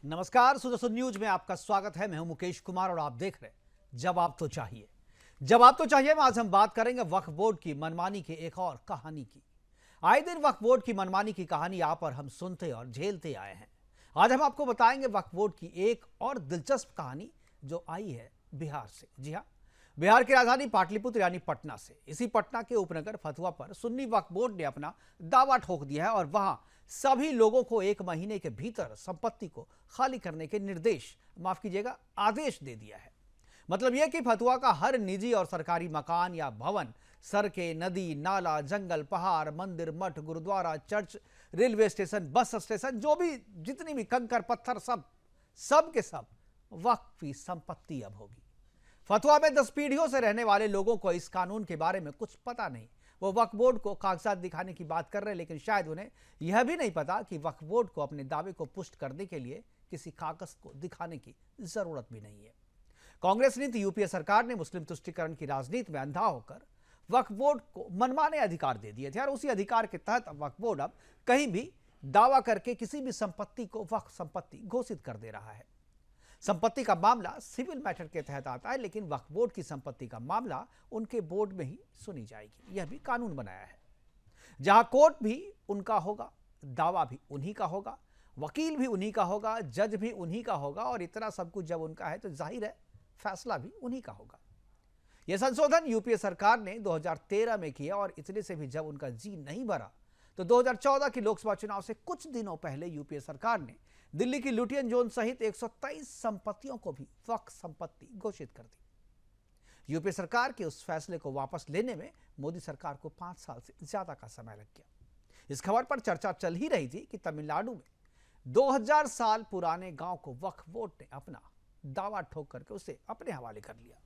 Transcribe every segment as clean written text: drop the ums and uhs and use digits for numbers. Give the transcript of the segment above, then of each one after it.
नमस्कार, सुदर्शन न्यूज में आपका स्वागत है। मैं हूं मुकेश कुमार और आप देख रहे हैं जवाब तो चाहिए। जवाब तो चाहिए में आज हम बात करेंगे वक्फ बोर्ड की मनमानी की एक और कहानी की। आए दिन वक्फ बोर्ड की मनमानी की कहानी आप और हम सुनते और झेलते आए हैं। आज हम आपको बताएंगे वक्फ बोर्ड की एक और दिलचस्प कहानी जो आई है बिहार से। जी हाँ, बिहार की राजधानी पाटलिपुत्र यानी पटना से। इसी पटना के उपनगर फतुहा पर सुन्नी वक्फ बोर्ड ने अपना दावा ठोक दिया है और वहां सभी लोगों को 1 महीने के भीतर संपत्ति को खाली करने के निर्देश, माफ कीजिएगा, आदेश दे दिया है। मतलब यह कि फतुहा का हर निजी और सरकारी मकान या भवन, सड़कें, नदी, नाला, जंगल, पहाड़, मंदिर, मठ, गुरुद्वारा, church, railway station, bus station, जो भी जितनी भी कंकर पत्थर, सब के सब वक्फ की संपत्ति अब होगी। फतुहा में 10 पीढ़ियों से रहने वाले लोगों को इस कानून के बारे में कुछ पता नहीं। वो वक्फ बोर्ड को कागजात दिखाने की बात कर रहे हैं, लेकिन शायद उन्हें यह भी नहीं पता कि वक्फ बोर्ड को अपने दावे को पुष्ट करने के लिए किसी कागज को दिखाने की जरूरत भी नहीं है। कांग्रेस नीति यूपीए सरकार ने मुस्लिम तुष्टीकरण की राजनीति में अंधा होकर वक्फ बोर्ड को मनमाने अधिकार दे दिए थे और उसी अधिकार के तहत वक्फ बोर्ड अब कहीं भी दावा करके किसी भी संपत्ति को वक्फ संपत्ति घोषित कर दे रहा है। संपत्ति का मामला सिविल मैटर के तहत आता है, लेकिन वक्फ बोर्ड की संपत्ति का मामला उनके बोर्ड में ही सुनी जाएगी। यह भी कानून बनाया है, जहां कोर्ट भी उनका होगा, दावा भी उन्हीं का होगा, वकील भी उन्हीं का होगा, जज भी उन्हीं का होगा और इतना सब कुछ जब उनका है तो जाहिर है फैसला भी उन्हीं का होगा। यह संशोधन यूपीए सरकार ने 2013 में किया और इतने से भी जब उनका जी नहीं भरा तो 2014 की लोकसभा चुनाव से कुछ दिनों पहले यूपीए सरकार ने दिल्ली की लुटियन जोन सहित 123 संपत्तियों को भी वक्फ संपत्ति घोषित कर दी। यूपीए सरकार के उस फैसले को वापस लेने में मोदी सरकार को 5 साल से ज्यादा का समय लग गया। इस खबर पर चर्चा चल ही रही थी कि तमिलनाडु में 2000 साल पुराने गांव को वक्फ बोर्ड ने अपना दावा ठोक करके उसे अपने हवाले कर लिया।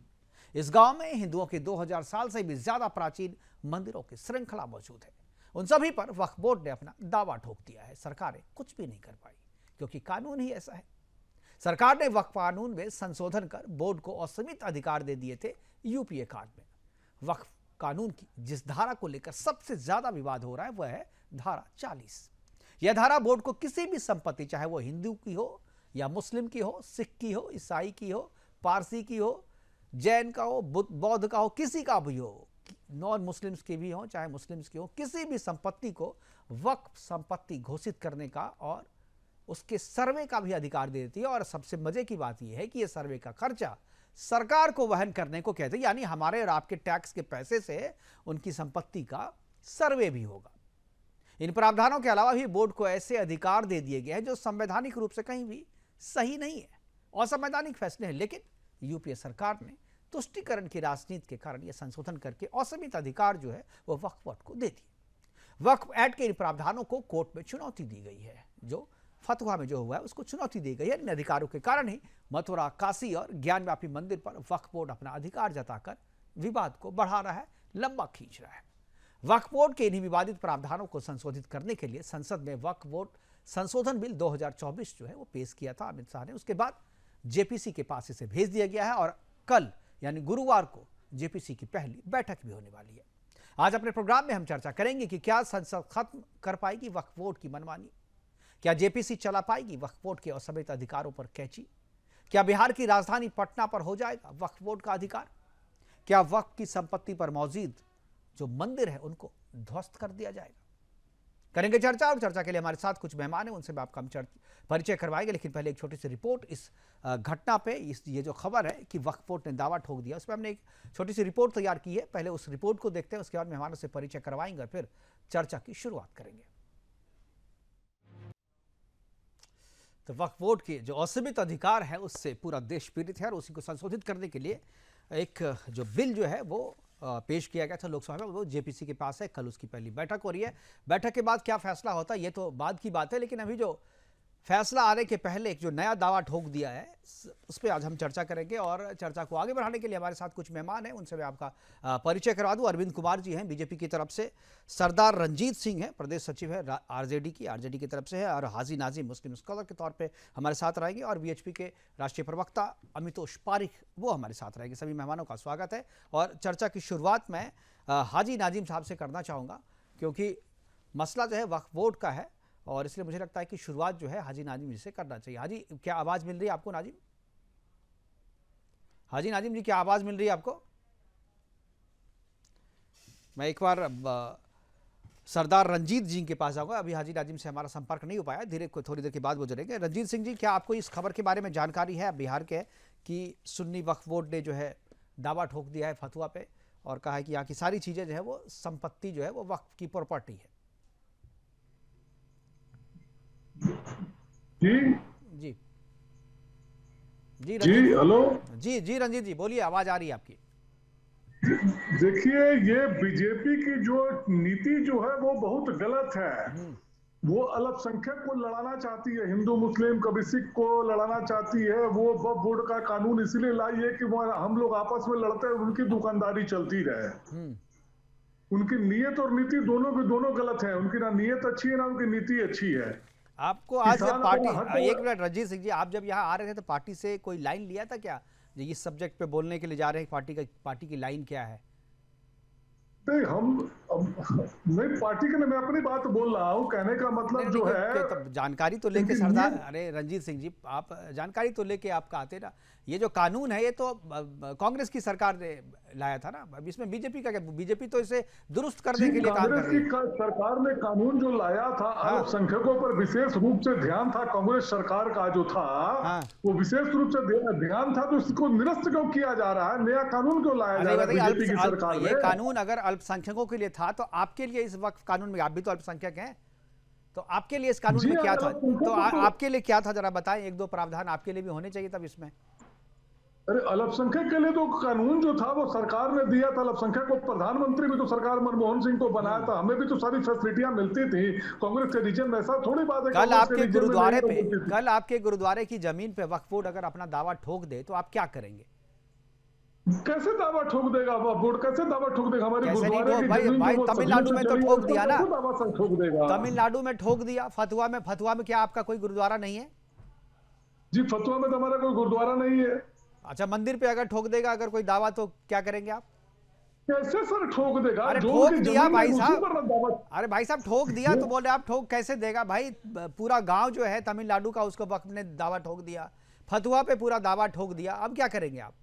इस गांव में हिंदुओं के 2000 साल से भी ज्यादा प्राचीन मंदिरों की श्रृंखला मौजूद है। उन सभी पर वक्फ बोर्ड ने अपना दावा ठोक दिया है। सरकारें कुछ भी नहीं कर पाई क्योंकि कानून ही ऐसा है। सरकार ने वक्फ कानून में संशोधन कर बोर्ड को असीमित अधिकार दे दिए थे। यूपीए कांड में वक्फ कानून की जिस धारा को लेकर सबसे ज्यादा विवाद हो रहा है वह है धारा 40। यह धारा बोर्ड को किसी भी संपत्ति, चाहे वो हिंदू की हो या मुस्लिम की हो, सिख की हो, ईसाई की हो, पारसी की हो, जैन का हो, बौद्ध का हो, किसी का भी हो, नॉन मुस्लिम्स की भी हो चाहे मुस्लिम्स की हो, किसी भी संपत्ति को वक्फ संपत्ति घोषित करने का और उसके सर्वे का भी अधिकार दे देती है। और सबसे मजे की बात यह है कि यह सर्वे का खर्चा सरकार को वहन करने को कहते हैं, यानी हमारे और आपके टैक्स के पैसे से उनकी संपत्ति का सर्वे भी होगा। इन प्रावधानों के अलावा भी बोर्ड को ऐसे अधिकार दे दिए गए हैं जो संवैधानिक रूप से कहीं भी सही नहीं है, असंवैधानिक फैसले हैं। लेकिन यूपीए सरकार ने तुष्टीकरण की राजनीति के कारण यह संशोधन करके असीमित अधिकार जो है वह वक्फ बोर्ड को दे दिए। वक्फ एक्ट के इन प्रावधानों को कोर्ट में चुनौती दी गई है। जो फतुहा में जो हुआ है उसको चुनौती दी गई है। इन अधिकारों के कारण ही मथुरा, काशी और ज्ञानव्यापी मंदिर पर वक्फ बोर्ड अपना अधिकार जताकर विवाद को बढ़ा रहा है, लंबा खींच रहा है। वक्फ बोर्ड के इन्हीं विवादित प्रावधानों को संशोधित करने के लिए संसद में वक्फ बोर्ड संशोधन बिल 2024 जो है वो पेश किया था अमित शाह ने। उसके बाद जेपीसी के पास इसे भेज दिया गया है और कल यानी गुरुवार को जेपीसी की पहली बैठक भी होने वाली है। आज अपने प्रोग्राम में हम चर्चा करेंगे कि क्या संसद खत्म कर पाएगी वक्फ बोर्ड की मनमानी, क्या जेपीसी चला पाएगी वक्फ बोर्ड के असीमित अधिकारों पर कैची, क्या बिहार की राजधानी पटना पर हो जाएगा वक्फ बोर्ड का अधिकार, क्या वक्फ की संपत्ति पर मौजूद जो मंदिर है उनको ध्वस्त कर दिया जाएगा। करेंगे चर्चा और चर्चा के लिए हमारे साथ कुछ मेहमान हैं, उनसे आपका हम परिचय करवाएंगे। लेकिन पहले एक छोटी सी रिपोर्ट इस घटना पे, ये जो खबर है कि वक्फ बोर्ड ने दावा ठोक दिया, उस पर हमने एक छोटी सी रिपोर्ट तैयार की है। पहले उस रिपोर्ट को देखते हैं, उसके बाद मेहमानों से परिचय करवाएंगे और फिर चर्चा की शुरुआत करेंगे। तो वक्फ बोर्ड के जो असीमित अधिकार है उससे पूरा देश पीड़ित है और उसी को संशोधित करने के लिए एक जो बिल जो है वो पेश किया गया था लोकसभा में, वो जेपीसी के पास है। कल उसकी पहली बैठक हो रही है। बैठक के बाद क्या फैसला होता है ये तो बाद की बात है, लेकिन अभी जो फैसला आने के पहले एक जो नया दावा ठोक दिया है उस पर आज हम चर्चा करेंगे। और चर्चा को आगे बढ़ाने के लिए हमारे साथ कुछ मेहमान हैं, उनसे मैं आपका परिचय करवा दूं। अरविंद कुमार जी हैं बीजेपी की तरफ से, सरदार रंजीत सिंह हैं प्रदेश सचिव है आरजेडी की तरफ से है, और हाजी नाजिम मुस्लिम स्कॉलर के तौर पर हमारे साथ रहेंगे, और वीएचपी के राष्ट्रीय प्रवक्ता अमितोष पारिक वो हमारे साथ रहेंगे। सभी मेहमानों का स्वागत है। और चर्चा की शुरुआत मैं हाजी नाजिम साहब से करना चाहूँगा, क्योंकि मसला जो है वक्फ बोर्ड का है और इसलिए मुझे लगता है कि शुरुआत जो है हाजी नाजिम जी से करना चाहिए। हाजी, क्या आवाज़ मिल रही है आपको नाजिम? हाजी नाजिम जी, क्या आवाज़ मिल रही है आपको? मैं एक बार सरदार रंजीत जी के पास जाऊंगा, अभी हाजी नाजिम से हमारा संपर्क नहीं हो पाया, धीरे थोड़ी देर के बाद वो जुड़ेंगे। रंजीत सिंह जी, क्या आपको इस खबर के बारे में जानकारी है बिहार के, कि सुन्नी वक्फ बोर्ड ने जो है दावा ठोक दिया है फतवा पे और कहा है कि यहाँ की सारी चीज़ें जो है वो संपत्ति जो है वो वक्फ की प्रॉपर्टी है? जी जी जी जी रंजीत हेलो। जी जी रंजीत जी बोलिए, आवाज़ आ रही है आपकी। देखिए, ये बीजेपी की जो नीति जो है वो बहुत गलत है। हम्म वो अल्पसंख्यक को लड़ाना चाहती है, हिंदू मुस्लिम कभी सिख को लड़ाना चाहती है। वो वक्फ बोर्ड का कानून इसीलिए लाई है कि वो हम लोग आपस में लड़ते हैं, उनकी दुकानदारी चलती रहे। हम्म उनकी नीयत और नीति दोनों की दोनों गलत है। उनकी ना नीयत अच्छी है ना उनकी नीति अच्छी है। आपको आज जब किसान पार्टी, अपना हक। एक मिनट रंजीत सिंह जी, आप जब यहाँ आ रहे थे तो पार्टी से कोई लाइन लिया था क्या, जो इस सब्जेक्ट पे बोलने के लिए जा रहे हैं? पार्टी की लाइन क्या है? नहीं, नहीं, पार्टी के लिए मैं अपनी बात बोल रहा हूँ। कहने का नहीं मतलब नहीं, जो है तब जानकारी तो लेके इनकी सरदार, नीयत। अरे रंजीत सिंह जी, आप जानकारी तो लेके आपका आते ना। ये जो कानून है ये तो कांग्रेस की सरकार ने लाया था ना, अब इसमें बीजेपी का क्या? बीजेपी तो इसे दुरुस्त करने जी, के लिए काम कर कांग्रेस रही की है। सरकार ने कानून जो लाया था, हाँ अल्पसंख्यकों पर विशेष रूप से ध्यान था। कांग्रेस सरकार का जो था हाँ, वो विशेष रूप से ध्यान था, तो इसको निरस्त क्यों किया जा रहा है? नया कानून क्यों लाया जा अरे रहा है बताइए, बीजेपी की सरकार ये में? कानून अगर अल्पसंख्यकों के लिए था तो आपके लिए इस वक्त कानून में, आप भी तो अल्पसंख्यक हैं, तो आपके लिए इस कानून जी में हाँ, क्या था? तो अल्पसंख्यकों को। आपके लिए क्या था, जरा बताएं। एक दो प्रावधान आपके लिए भी होने चाहिए तब इसमें। अरे, अल्पसंख्यक के लिए तो कानून जो था वो सरकार ने दिया था। अल्पसंख्यक को प्रधानमंत्री भी तो सरकार मनमोहन सिंह को बनाया हम्म था। हमें भी तो सारी फैसिलिटियां मिलती थी। कांग्रेस के रीजन में ऐसा थोड़ी बात है, कल कांग्रेस के आपके रीजन में नहीं गुरुद्वारे तो पे, मिलती थी। कल आपके गुरुद्वारे की जमीन पे वक्फ बोर्ड अगर अपना दावा ठोक दे तो आप क्या करेंगे? कैसे दावा ठोक देगा वह बोर्ड? कैसे दावा ठोक देगा? हमारी कैसे नहीं गुरुद्वारे ठोक की भाई? जमीन जो भाई वो सदियों तमिलनाडु से में तो चली है, ठोक उस पर दिया ना, कैसे दावा सर ठोक देगा? तमिलनाडु में ठोक दिया। फतुआ में क्या आपका कोई गुरुद्वारा नहीं है? जी, फतुआ में तो हमारा कोई गुरुद्वारा नहीं है। अच्छा, मंदिर पे अगर ठोक देगा अगर कोई दावा तो क्या करेंगे आप? कैसे सर ठोक देगा? अरे जो ठोक उनकी दिया जमीन है भाई उसी साहब, पर ना दावा। अरे भाई साहब ठोक दिया तो वो- बोले आप ठोक कैसे देगा भाई? पूरा गांव जो है तमिलनाडु का, उसको वक्फ ने दावा ठोक दिया, फतुआ पे पूरा दावा ठोक दिया, अब क्या करेंगे आप?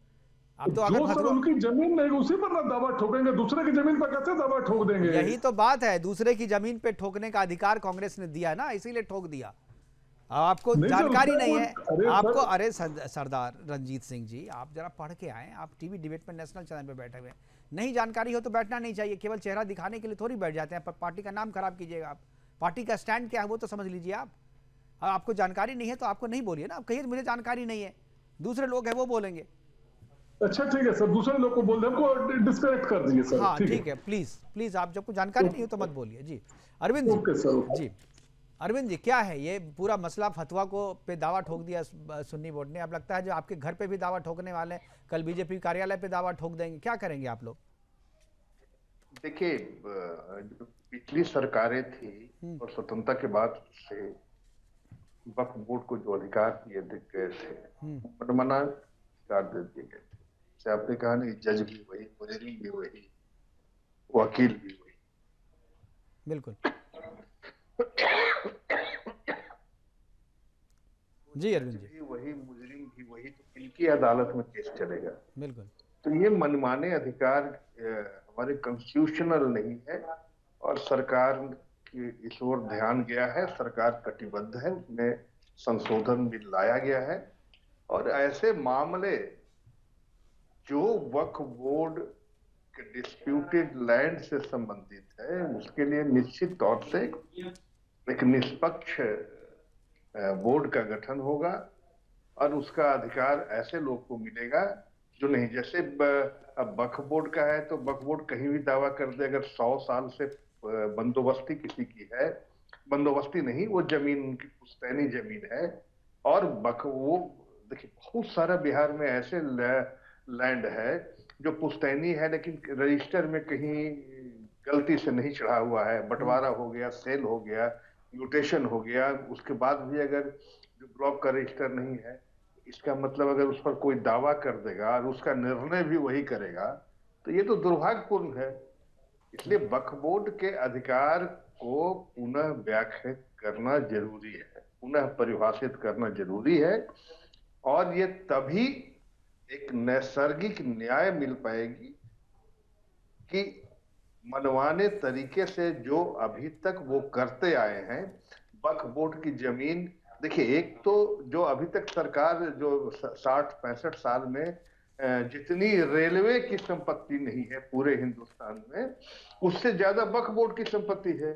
अब तो अगर जो सर फतुआ, उनकी जमीन नहीं उसी पर ना दावा ठोकेंगे, दूसरे की जमीन पर कैसे दावा ठोक देंगे? यही तो बात है, दूसरे की जमीन पे ठोकने का अधिकार कांग्रेस ने दिया ना, इसीलिए ठोक दिया। आपको नहीं सर, जानकारी उसमें नहीं कोई। है अरे आपको। सर। अरे सरदार रंजीत सिंह जी, आप जरा पढ़ के आए, आप टीवी डिबेट में नेशनल चैनल पे बैठे हुए हैं। नहीं जानकारी हो तो बैठना नहीं चाहिए, केवल चेहरा दिखाने के लिए थोड़ी बैठ जाते हैं, पर पार्टी का नाम खराब कीजिएगा आप। पार्टी का स्टैंड क्या है वो तो समझ लीजिए आप। आपको जानकारी नहीं है तो आपको नहीं बोलिए ना, आप कहिए मुझे जानकारी नहीं है, दूसरे लोग हैं वो बोलेंगे। अच्छा ठीक है सर, दूसरे लोग को बोल दे, हमको डिस्कनेक्ट कर दीजिए सर, हाँ ठीक ठीक है। है, प्लीज प्लीज, आप जब कुछ जानकारी नहीं हो तो मत बोलिए। जी अरविंद जी। Okay sir. जी अरविंद जी, क्या है ये पूरा मसला? फतवा को पे दावा ठोक दिया सुन्नी बोर्ड ने, अब लगता है जो आपके घर पे भी दावा ठोकने वाले हैं, कल बीजेपी कार्यालय पे दावा ठोक देंगे, क्या करेंगे आप लोग? देखिए, जो पिछली सरकारें थी और स्वतंत्रता के बाद से वक्फ बोर्ड को जो अधिकार दिए गए थे, मनमाना अधिकार दे दिए गए थे। जैसे आपने कहा ना, जज भी वही, मुजरिम भी वही, वकील भी वही। बिल्कुल। जी अरविंद जज जी। भी वही, मुजरिम भी वही, तो इनकी अदालत में केस चलेगा। बिल्कुल। तो ये मनमाने अधिकार हमारे कॉन्स्टिट्यूशनल नहीं है, और सरकार की इस ओर ध्यान गया है, सरकार कटिबद्ध है, उसमें संशोधन भी लाया गया है। और ऐसे मामले जो वक्फ बोर्ड के डिस्प्यूटेड लैंड से संबंधित है, उसके लिए निश्चित तौर से एक निष्पक्ष बोर्ड का गठन होगा, और उसका अधिकार ऐसे लोग को मिलेगा जो नहीं, जैसे अब वक्फ बोर्ड का है तो वक्फ बोर्ड कहीं भी दावा कर दे। अगर 100 साल से बंदोबस्ती किसी की है, बंदोबस्ती नहीं, वो जमीन उनकी पुश्तैनी जमीन है, और वो देखिए बहुत सारा बिहार में ऐसे लैंड है जो पुश्तैनी है, लेकिन रजिस्टर में कहीं गलती से नहीं चढ़ा हुआ है, बंटवारा हो गया, सेल हो गया, म्यूटेशन हो गया, उसके बाद भी अगर जो ब्लॉक का रजिस्टर नहीं है, इसका मतलब अगर उस पर कोई दावा कर देगा और उसका निर्णय भी वही करेगा, तो ये तो दुर्भाग्यपूर्ण है। इसलिए वक्फ बोर्ड के अधिकार को पुनः व्याख्या करना जरूरी है, पुनः परिभाषित करना जरूरी है। और ये तभी एक नैसर्गिक न्याय मिल पाएगी कि मनमाने तरीके से जो अभी तक वो करते आए हैं, वक्फ बोर्ड की जमीन, देखिए एक तो जो अभी तक सरकार जो 60-65 साल में जितनी रेलवे की संपत्ति नहीं है पूरे हिंदुस्तान में, उससे ज्यादा वक्फ बोर्ड की संपत्ति है।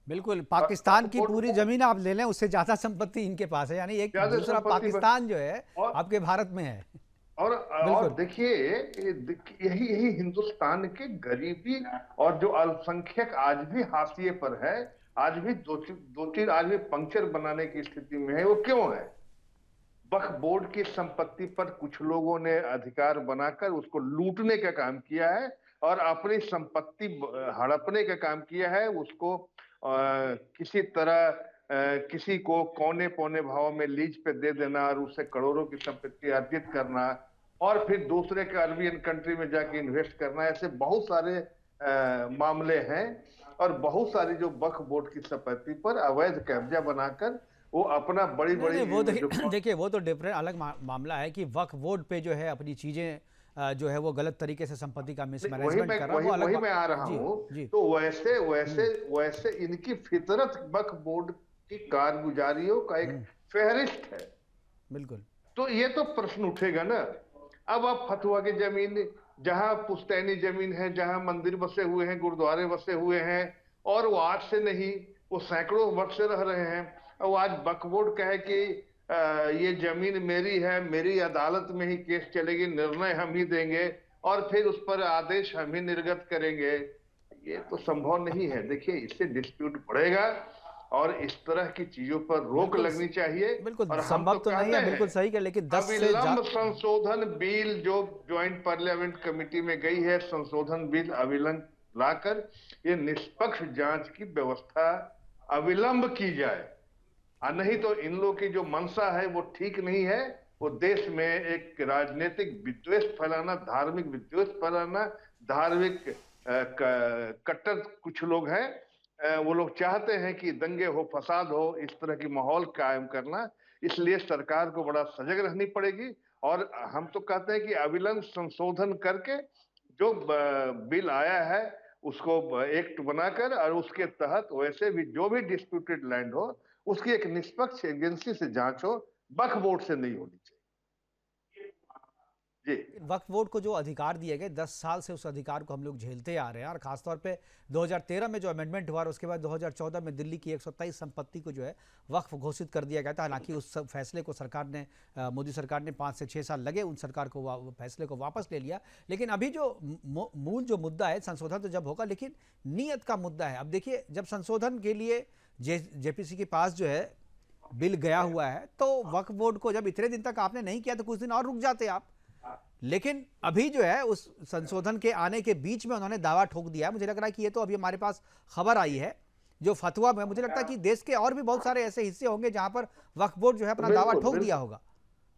बिल्कुल, पाकिस्तान की बोर्ड पूरी को जमीन आप ले लें, उससे ज्यादा संपत्ति इनके पास है, यानी एक ज्यादा दूसरा संपत्ति पाकिस्तान जो है और आपके भारत में है। और बिल्कुल। देखिए यही यही हिंदुस्तान के गरीबी और जो अल्पसंख्यक आज भी हाशिए पर है, आज भी दो तीन आज भी पंक्चर बनाने की स्थिति में है, वो क्यों है? वक्फ बोर्ड की संपत्ति पर कुछ लोगों ने अधिकार बनाकर उसको लूटने का काम किया है और अपनी संपत्ति हड़पने का काम किया है, उसको किसी तरह किसी को कौने पौने भाव में लीज पे दे देना और उससे करोड़ों की संपत्ति अर्जित करना और फिर दूसरे के अरबियन कंट्री में जाके इन्वेस्ट करना, ऐसे बहुत सारे मामले हैं। और बहुत सारी जो वक्फ बोर्ड की संपत्ति पर अवैध कब्जा बनाकर वो अपना बड़ी बड़ी वो देखिए वो तो डिफरेंट अलग मामला है कि वक्फ बोर्ड पे जो है अपनी चीजें जो है वो गलत तरीके से संपत्ति का मिसमैनेजमेंट कर रहा है, वो अलग वही मैं आ रहा हूँ। तो वैसे इनकी फितरत वक्फ बोर्ड की कारगुजारियों का एक फेहरिस्त है। बिल्कुल। तो ये तो प्रश्न उठेगा ना। अब आप फतुहा की जमीन, जहां पुश्तैनी जमीन है, जहां मंदिर बसे हुए हैं, गुरुद्वारे बसे हुए हैं, और वो आज से नहीं, वो सैकड़ों वर्ष से रह रहे हैं, और आज वक्फ बोर्ड कहे कि ये जमीन मेरी है, मेरी अदालत में ही केस चलेगी, निर्णय हम ही देंगे और फिर उस पर आदेश हम ही निर्गत करेंगे, ये तो संभव नहीं है। देखिए इससे डिस्प्यूट बढ़ेगा और इस तरह की चीजों पर रोक लगनी चाहिए। बिल्कुल और संभव तो नहीं है, बिल्कुल सही है, लेकिन 10 से अविलंब संशोधन बिल जो ज्वाइंट पार्लियामेंट कमेटी में गई है, संशोधन बिल अविलंब लाकर ये निष्पक्ष जांच की व्यवस्था अविलंब की जाए, और नहीं तो इन लोगों की जो मंशा है वो ठीक नहीं है। वो देश में एक राजनीतिक विद्वेष फैलाना, धार्मिक विद्वेष फैलाना, धार्मिक कट्टर कुछ लोग हैं, वो लोग चाहते हैं कि दंगे हो, फसाद हो, इस तरह की माहौल कायम करना। इसलिए सरकार को बड़ा सजग रहनी पड़ेगी। और हम तो कहते हैं कि अविलंब संशोधन करके जो बिल आया है उसको एक्ट बनाकर और उसके तहत वैसे भी जो भी डिस्प्यूटेड लैंड हो उसकी एक निष्पक्ष एजेंसी से जांच हो, वक्फ बोर्ड से नहीं होनी चाहिए। जी, वक्फ बोर्ड को जो अधिकार दिए गए 10 साल से उस अधिकार को हम लोग झेलते आ रहे हैं, और खासतौर पे 2013 में जो अमेंडमेंट हुआ और उसके बाद 2014 में दिल्ली की 127 संपत्ति को जो है वक्फ घोषित कर दिया गया था। हालांकि उस फैसले को सरकार ने, मोदी सरकार ने 5 से 6 साल लगे उन सरकार को फैसले को वापस ले लिया। लेकिन अभी जो मूल जो मुद्दा है, संशोधन तो जब होगा लेकिन नीयत का मुद्दा है। अब देखिए जब संशोधन के लिए जेपीसी के पास जो है बिल गया हुआ है, तो वक्फ बोर्ड को जब इतने दिन तक आपने नहीं किया तो कुछ दिन और रुक जाते आप। लेकिन अभी जो है उस संशोधन के आने के बीच में उन्होंने दावा ठोक दिया है। मुझे लग रहा है कि ये तो अभी हमारे पास खबर आई है जो फतवा में, मुझे लगता है कि देश के और भी बहुत सारे ऐसे हिस्से होंगे जहां पर वक्फ बोर्ड जो है अपना दावा ठोक दिया होगा,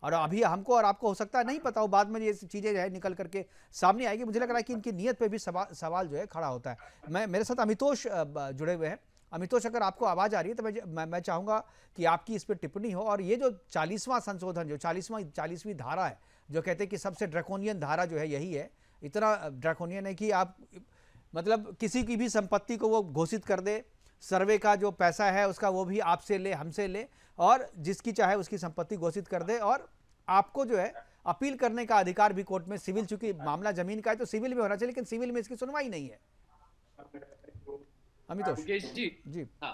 और अभी हमको और आपको हो सकता है नहीं पता हो, बाद में ये चीजें जो है निकल करके सामने आएगी। मुझे लग रहा है कि इनकी नीयत पे भी सवाल जो है खड़ा होता है। मेरे साथ अमितोष जुड़े हुए हैं। अमितोष, अगर आपको आवाज आ रही है तो मैं चाहूंगा कि आपकी इस पर टिप्पणी हो। और ये जो 40वां संशोधन, जो 40वीं धारा है, जो कहते हैं कि सबसे ड्रैकोनियन धारा जो है यही है, इतना ड्रैकोनियन है कि आप मतलब किसी की भी संपत्ति को वो घोषित कर दे, सर्वे का जो पैसा है उसका वो भी आपसे ले, हमसे ले, और जिसकी चाहे उसकी संपत्ति घोषित कर दे, और आपको जो है अपील करने का अधिकार भी कोर्ट में, सिविल, चूंकि मामला जमीन का है तो सिविल में होना चाहिए, लेकिन सिविल में इसकी सुनवाई नहीं है। अमितोष मुकेश जी, हाँ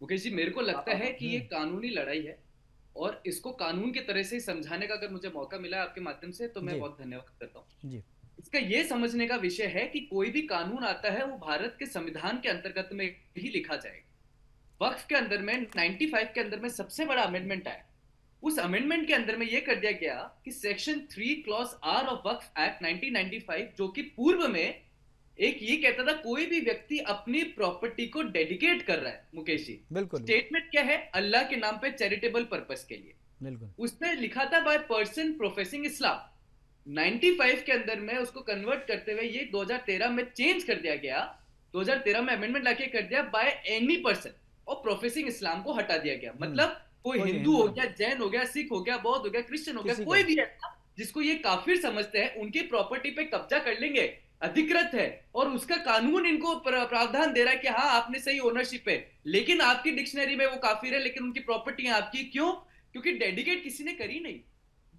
मुकेश जी, मेरे को लगता है कि ये कानूनी लड़ाई है और इसको कानून की तरह से ही समझाने का अगर मुझे मौका मिला आपके माध्यम से तो मैं बहुत धन्यवाद करता हूँ जी। इसका ये समझने का विषय है कि कोई भी कानून आता है वो भारत के संविधान के अंतर्गत में ही लिखा जाएगा। वक्फ के अंदर में 95 के अंदर में सबसे बड़ा अमेंडमेंट आया। उस अमेंडमेंट के अंदर में ये कर दिया गया कि section 3 clause R of Waqf act 1995, जो कि पूर्व में एक ये कहता था कोई भी व्यक्ति अपनी प्रॉपर्टी को डेडिकेट कर रहा है, मुकेश जी, बिल्कुल, स्टेटमेंट क्या है, अल्लाह के नाम पे चैरिटेबल पर्पस के लिए, बिल्कुल, उसमें लिखा था बाय पर्सन प्रोफेसिंग इस्लाम। 95 के अंदर में उसको कन्वर्ट करते हुए ये 2013 में चेंज कर दिया गया 2013 में अमेंडमेंट लाके कर दिया बाय एनी पर्सन, और प्रोफेसिंग इस्लाम को हटा दिया गया। मतलब कोई हिंदू हो गया, जैन हो गया, सिख हो गया, बौद्ध हो गया, क्रिश्चियन हो गया, कोई भी ऐसा जिसको ये काफिर समझते हैं, उनकी प्रॉपर्टी पे कब्जा कर लेंगे, अधिकृत है, और उसका कानून इनको प्रावधान दे रहा है कि हाँ आपने सही ओनरशिप है, लेकिन आपकी डिक्शनरी में वो काफिर है, लेकिन उनकी प्रॉपर्टी है आपकी। क्यों? क्योंकि डेडिकेट किसी ने करी नहीं।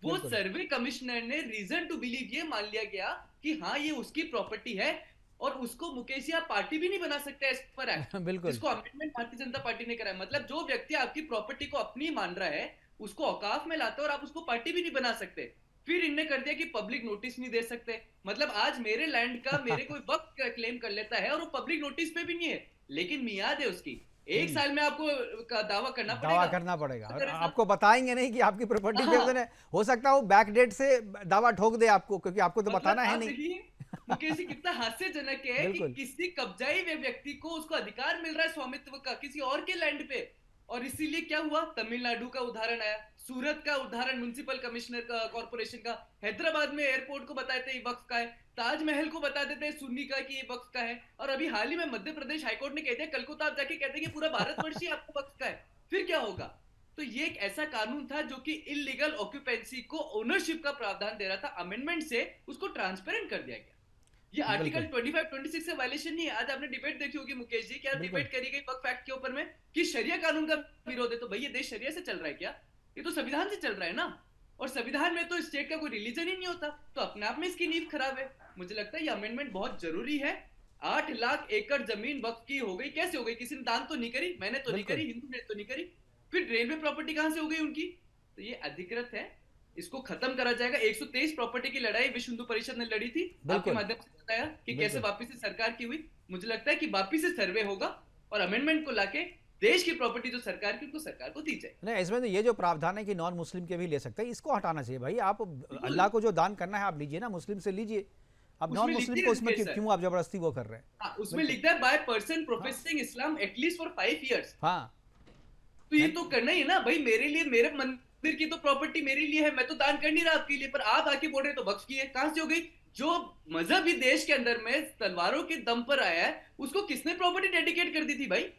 वो सर्वे कमिश्नर ने रीजन टू बिलीव ये मान लिया गया कि हाँ ये उसकी प्रॉपर्टी है, और उसको मुकेश जी आप पार्टी भी नहीं बना सकते एज पर एक्ट। बिल्कुल, इसको अमेंडमेंट भारतीय जनता पार्टी ने करा है। मतलब जो व्यक्ति आपकी प्रॉपर्टी को अपनी मान रहा है, उसको औकाफ में लाता है, और आप उसको पार्टी भी नहीं बना सकते। फिर इनने कर दिया कि पब्लिक नोटिस नहीं दे सकते। मतलब आज मेरे लैंड का मेरे कोई वक्त क्लेम कर लेता है और वो पब्लिक नोटिस पे भी नहीं है, लेकिन मियाद है उसकी, 1 साल में आपको दावा करना पड़ेगा। और आपको बताएंगे नहीं कि आपकी प्रॉपर्टी पे उसने, हो सकता है वो बैक डेट से दावा ठोक दे आपको, क्योंकि आपको तो बताना है नहीं। मुकेश जी कितना हास्यजनक है कि किसी कब्जाई व्यक्ति को उसको अधिकार मिल रहा है स्वामित्व का किसी और के लैंड पे, और इसीलिए क्या हुआ, तमिलनाडु का उदाहरण आया, सूरत का उदाहरण म्युनिसिपल कमिश्नर का कॉर्पोरेशन का, हैदराबाद में एयरपोर्ट को बताते हैं वक्फ का है, ताजमहल को बता देते हैं सुन्नी का कि ये वक्फ का है, और अभी हाल ही में मध्य प्रदेश हाईकोर्ट ने कह दिया, कल को तो आप जाके कहते हैं कि पूरा भारतवर्ष ही आपको वक्फ का है। फिर क्या होगा? तो ये एक ऐसा कानून था जो कि इलीगल ऑक्यूपेंसी को ओनरशिप का प्रावधान दे रहा था। अमेंडमेंट से उसको ट्रांसपेरेंट कर दिया गया। ये आर्टिकल 25-26 से वायलेशन नहीं है। आज आपने डिबेट देखी होगी मुकेश जी, क्या डिबेट करी गई वक्फ एक्ट के ऊपर में कि शरिया कानून का विरोध है। तो भाई ये देश शरिया से चल रहा है क्या? ये तो संविधान से चल रहा है ना, और संविधान में तो स्टेट का कोई रिलीजन ही नहीं होता, तो अपने आप में इसकी नींव खराब है। मुझे लगता है ये अमेंडमेंट बहुत जरूरी है। 8 लाख एकड़ जमीन वक्फ की हो गई। कैसे हो गई? किसी ने दान तो नहीं करी, मैंने तो नहीं करी, हिंदू ने तो नहीं करी, फिर रेलवे प्रॉपर्टी कहां से हो गई उनकी? तो ये अधिकृत है, इसको खत्म करा जाएगा। 123 प्रॉपर्टी की लड़ाई विश्व हिंदू परिषद ने लड़ी थी, आपके माध्यम से बताया कि कैसे वापस से सरकार की हुई। मुझे लगता है कि वापस से सर्वे होगा और अमेंडमेंट को लाके देश की प्रॉपर्टी जो सरकार की उनको सरकार को दी जाए। नहीं, इसमें तो ये जो प्रावधान है कि नॉन मुस्लिम के भी ले सकते हैं, इसको हटाना चाहिए भाई। आप अल्लाह को जो दान करना है आप लीजिए ना, मुस्लिम से लीजिए, अब नॉन मुस्लिम को उसमें क्यों आप जबरदस्ती वो कर रहे हैं? उसमें लिखता है by person professing Islam at least for 5 years. हाँ, तो ये तो करना ही है ना भाई। मेरे लिए, मेरे मंदिर की तो प्रॉपर्टी मेरे लिए है, मैं तो दान कर नहीं रहा आपके लिए, पर आप आके बोल रहे तो वक्फ की है। कहां से हो गई? जो मजहबी देश के अंदर में तलवारों के दम पर आया है, उसको किसने प्रॉपर्टी डेडिकेट कर दी थी भाई?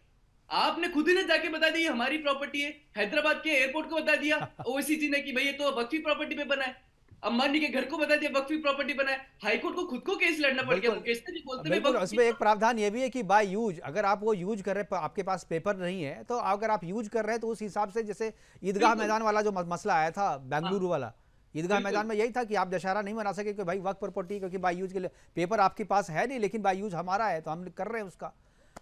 आपने खुद ही ने जाके बता दिया हमारी प्रॉपर्टी है। हैदराबाद के एयरपोर्ट को बता दिया ओवैसी ने कि भाई ये तो वक्फी प्रॉपर्टी पे बना है। अंबानी के घर को बता दिया वक्फी प्रॉपर्टी बना है। हाईकोर्ट को खुद को केस लड़ना पड़ गया। मुकेश जी बोलते हैं उसमें एक प्रावधान ये भी है कि बाय यूज, अगर आप वो यूज कर रहे हैं, आपके पास पेपर नहीं है, तो अगर आप यूज कर रहे हैं तो उस हिसाब से, जैसे ईदगाह मैदान वाला जो मसला आया था बेंगलुरु वाला, ईदगाह मैदान में यही था कि आप दशहरा नहीं मना सके कि भाई वक्फ प्रॉपर्टी, क्योंकि बाय यूज के लिए पेपर आपके पास है नहीं, लेकिन बाय यूज हमारा है तो हम कर रहे हैं उसका।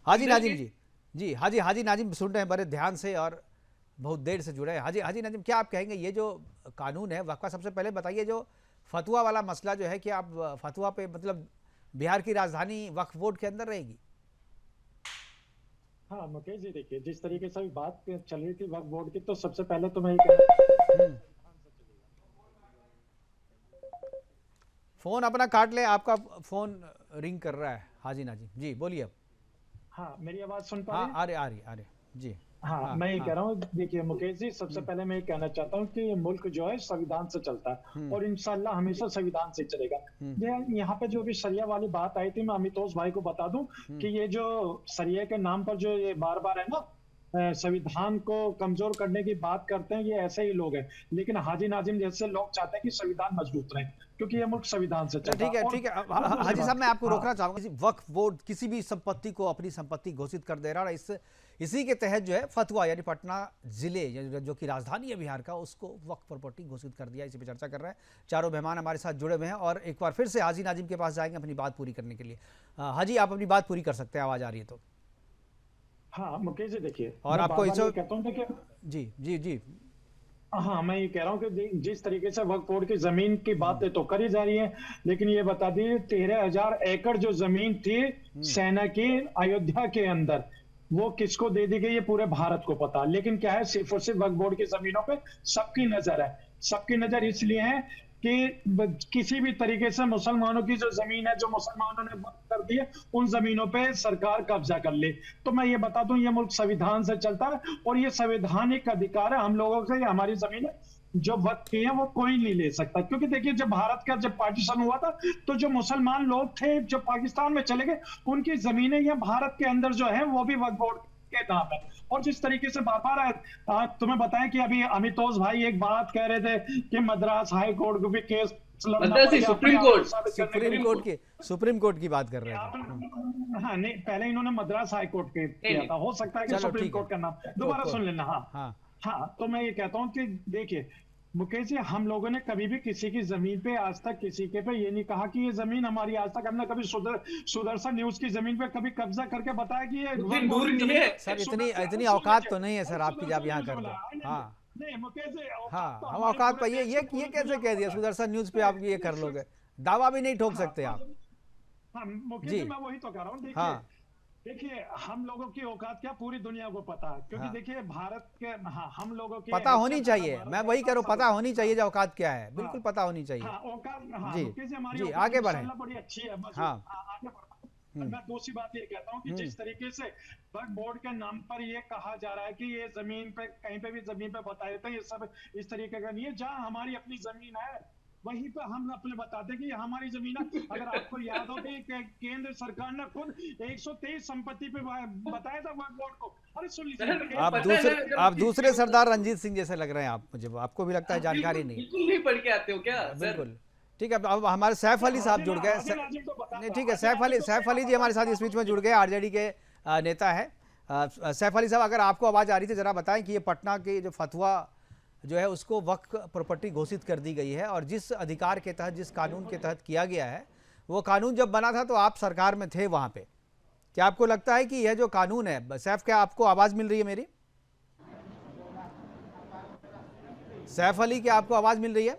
हाजी नाजिम जी, हाजी नाजिम सुन रहे हैं बड़े ध्यान से और बहुत देर से जुड़े हैं। हाजी नाजिम, क्या आप कहेंगे ये जो कानून है वक्फ का? सबसे पहले बताइए, जो फतवा वाला मसला जो है कि आप फतवा पे, मतलब बिहार की राजधानी वक्फ बोर्ड के अंदर रहेगी? हाँ मुकेश जी, देखिए जिस तरीके से बात चल रही थी वक्फ बोर्ड की, तो सबसे पहले तो मैं ये कहना, फोन अपना काट ले, आपका फोन रिंग कर रहा है। हाजी नाजिम जी बोलिए अब। हाँ मेरी आवाज सुन पा रहे हैं? आ रही जी। हाँ, मैं ये कह रहा हूँ, देखिए मुकेश जी, सबसे पहले मैं ये कहना चाहता हूँ कि मुल्क जो है संविधान से चलता है और इंशाल्लाह हमेशा संविधान से चलेगा। ये यहाँ पे जो भी शरिया वाली बात आई थी, मैं अमितोष भाई को बता दूं कि ये जो शरिया के नाम पर जो ये बार बार है ना संविधान को कमजोर करने की बात करते हैं, ये ऐसे ही लोग हैं। लेकिन हाजी नाजिम जैसे लोग चाहते हैं कि संविधान मजबूत रहे, क्योंकि ये मुल्क संविधान से चलता है। ठीक है हाजी साहब, मैं आपको रोकना चाहूंगा। वक्फ बोर्ड किसी भी संपत्ति को अपनी संपत्ति घोषित कर दे रहा है, इसी के तहत जो है फतवा, यानी पटना जिले जो कि राजधानी है बिहार का, उसको वक्फ प्रॉपर्टी घोषित कर दिया। इसी पे चर्चा कर रहे हैं। चारों मेहमान हमारे साथ जुड़े हुए हैं और एक बार फिर से हाजी नाजिम के पास जाएंगे अपनी बात पूरी करने के लिए। हाजी, आप अपनी बात पूरी कर सकते हैं, आवाज आ रही है तो। हाँ मुकेश जी, देखिए, और आपको कहता हूँ कि जी हाँ, मैं ये कह रहा हूँ कि जिस तरीके से वक्फ बोर्ड की जमीन की बातें तो करी जा रही है, लेकिन ये बता दी 13,000 एकड़ जो जमीन थी सेना की अयोध्या के अंदर, वो किसको दे दी गई है पूरे भारत को पता। लेकिन क्या है, सिर्फ और सिर्फ वक्फ बोर्ड की जमीनों पे सबकी नजर है। सबकी नजर इसलिए है कि किसी भी तरीके से मुसलमानों की जो जमीन है, जो मुसलमानों ने वक्फ कर दी है, उन जमीनों पे सरकार कब्जा कर ले। तो मैं ये बता दूं, ये मुल्क संविधान से चलता है और ये संवैधानिक अधिकार है हम लोगों से, हमारी जमीन है, जो वक्त की है वो कोई नहीं ले सकता, क्योंकि देखिए जब भारत का जब पार्टीशन हुआ था तो जो मुसलमान लोग थे जो पाकिस्तान में चले गए, उनकी जमीनें या भारत के अंदर जो है वो भी वक्फ बोर्ड के नाम है। और जिस तरीके से बार बार तुम्हें बताएं कि अभी अमितोष भाई एक बात कह रहे थे कि मद्रास हाई कोर्ट को भी केस सुप्रीम कोर्ट की बात कर रहे हैं। हाँ नहीं, पहले इन्होंने मद्रास हाई कोर्ट के किया था, हो सकता है कि सुप्रीम कोर्ट का नाम दोबारा सुन लेना। हाँ, तो मैं ये कहता हूँ कि देखिए मुकेश जी, हम लोगों ने कभी भी किसी की जमीन पे आज तक किसी के पे ये नहीं कहा कि ये जमीन हमारी। आज तक हमने कभी सुदर्शन न्यूज की जमीन पे कभी कब्जा करके बताया कि ये दूर नहीं है सर, इतनी औकात तो नहीं है सर आपकी, आप यहाँ कर दो। हाँ नहीं मुकेश जी, हाँ, हम औकात पर ये कैसे कह दिया सुदर्शन न्यूज पे आप ये कर लोगे, दावा भी नहीं ठोक सकते आप। हाँ मुकेश जी, मैं वही तो कह रहा हूँ। देखिए हम लोगों की औकात क्या पूरी दुनिया को पता है, क्योंकि देखिए भारत के हम लोगों की पता होनी चाहिए, मैं वही कह रहा हूँ, पता होनी चाहिए जो औकात क्या है, बिल्कुल पता होनी चाहिए। जी आगे बढ़े। बड़ी अच्छी है। हाँ आगे बढ़े। मैं दूसरी बात ये कहता हूँ कि जिस तरीके से वक्फ बोर्ड के नाम पर ये कहा जा रहा है कि ये जमीन पे कहीं पे भी जमीन पे बता देते हैं, ये सब इस तरीके का नहीं है। जहाँ हमारी अपनी जमीन है वहीं पे हम अपने बताते हैं कि हमारी जमीन है। अगर आपको याद हो कि केंद्र सरकार ने खुद 123 संपत्ति पे बताया था वक्फ बोर्ड को। अरे सुन लीजिए, आप दूसरे सरदार रंजीत सिंह जैसे लग रहे हैं आप, मुझे आपको भी लगता है जानकारी नहीं, बिल्कुल नहीं पढ़ के आते हो क्या? बिल्कुल ठीक है। अब हमारे सैफ अली साहब जुड़ गए। नहीं ठीक है, सैफ अली जी हमारे साथ इस बीच में जुड़ गए, आरजेडी के नेता है। सैफ अली साहब, अगर आपको आवाज़ आ रही थी जरा बताएं कि ये पटना के जो फतवा जो है उसको वक्फ प्रॉपर्टी घोषित कर दी गई है, और जिस अधिकार के तहत, जिस कानून के तहत किया गया है, वो कानून जब बना था तो आप सरकार में थे वहाँ पे। क्या आपको लगता है कि यह जो कानून है, सैफ क्या आपको आवाज़ मिल रही है मेरी? सैफ अली, क्या आपको आवाज़ मिल रही है?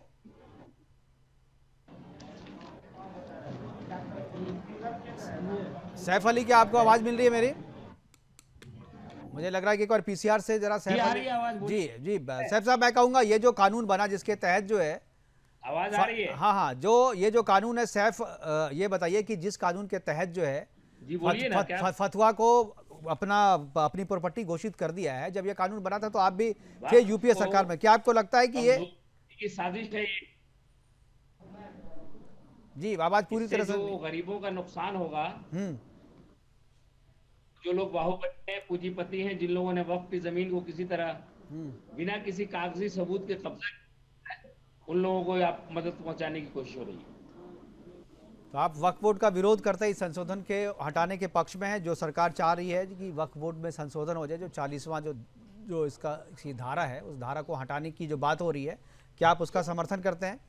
सैफ अली, क्या आपको आवाज़ मिल रही है मेरी? मुझे लग रहा है कि एक बार पीसीआर से जरा सैफ अली। जी सैफ साहब, मैं कहूँगा ये जो कानून बना जिसके तहत जो है, आवाज आ रही है? हाँ, ये जो कानून है सैफ, ये बताइए कि जिस कानून के तहत जो है फतवा को अपनी प्रॉपर्टी घोषित कर दिया है, जब ये कानून बना था तो आप भी थे यूपीए सरकार में, क्या आपको लगता है कि ये साजिश है? जी आवाज पूरी तरह से, गरीबों का नुकसान होगा। जो लोग बाहुबली हैं, पूंजीपति हैं, जिन लोगों ने वक्फ की जमीन को किसी तरह बिना किसी कागजी सबूत के कब्जा, उन लोगों को आप मदद पहुंचाने की कोशिश हो रही है। तो आप वक्फ बोर्ड का विरोध करते ही संशोधन के हटाने के पक्ष में है, जो सरकार चाह रही है कि वक्फ बोर्ड में संशोधन हो जाए, जो 40वां जो इसका धारा है, उस धारा को हटाने की जो बात हो रही है, क्या आप उसका समर्थन करते हैं?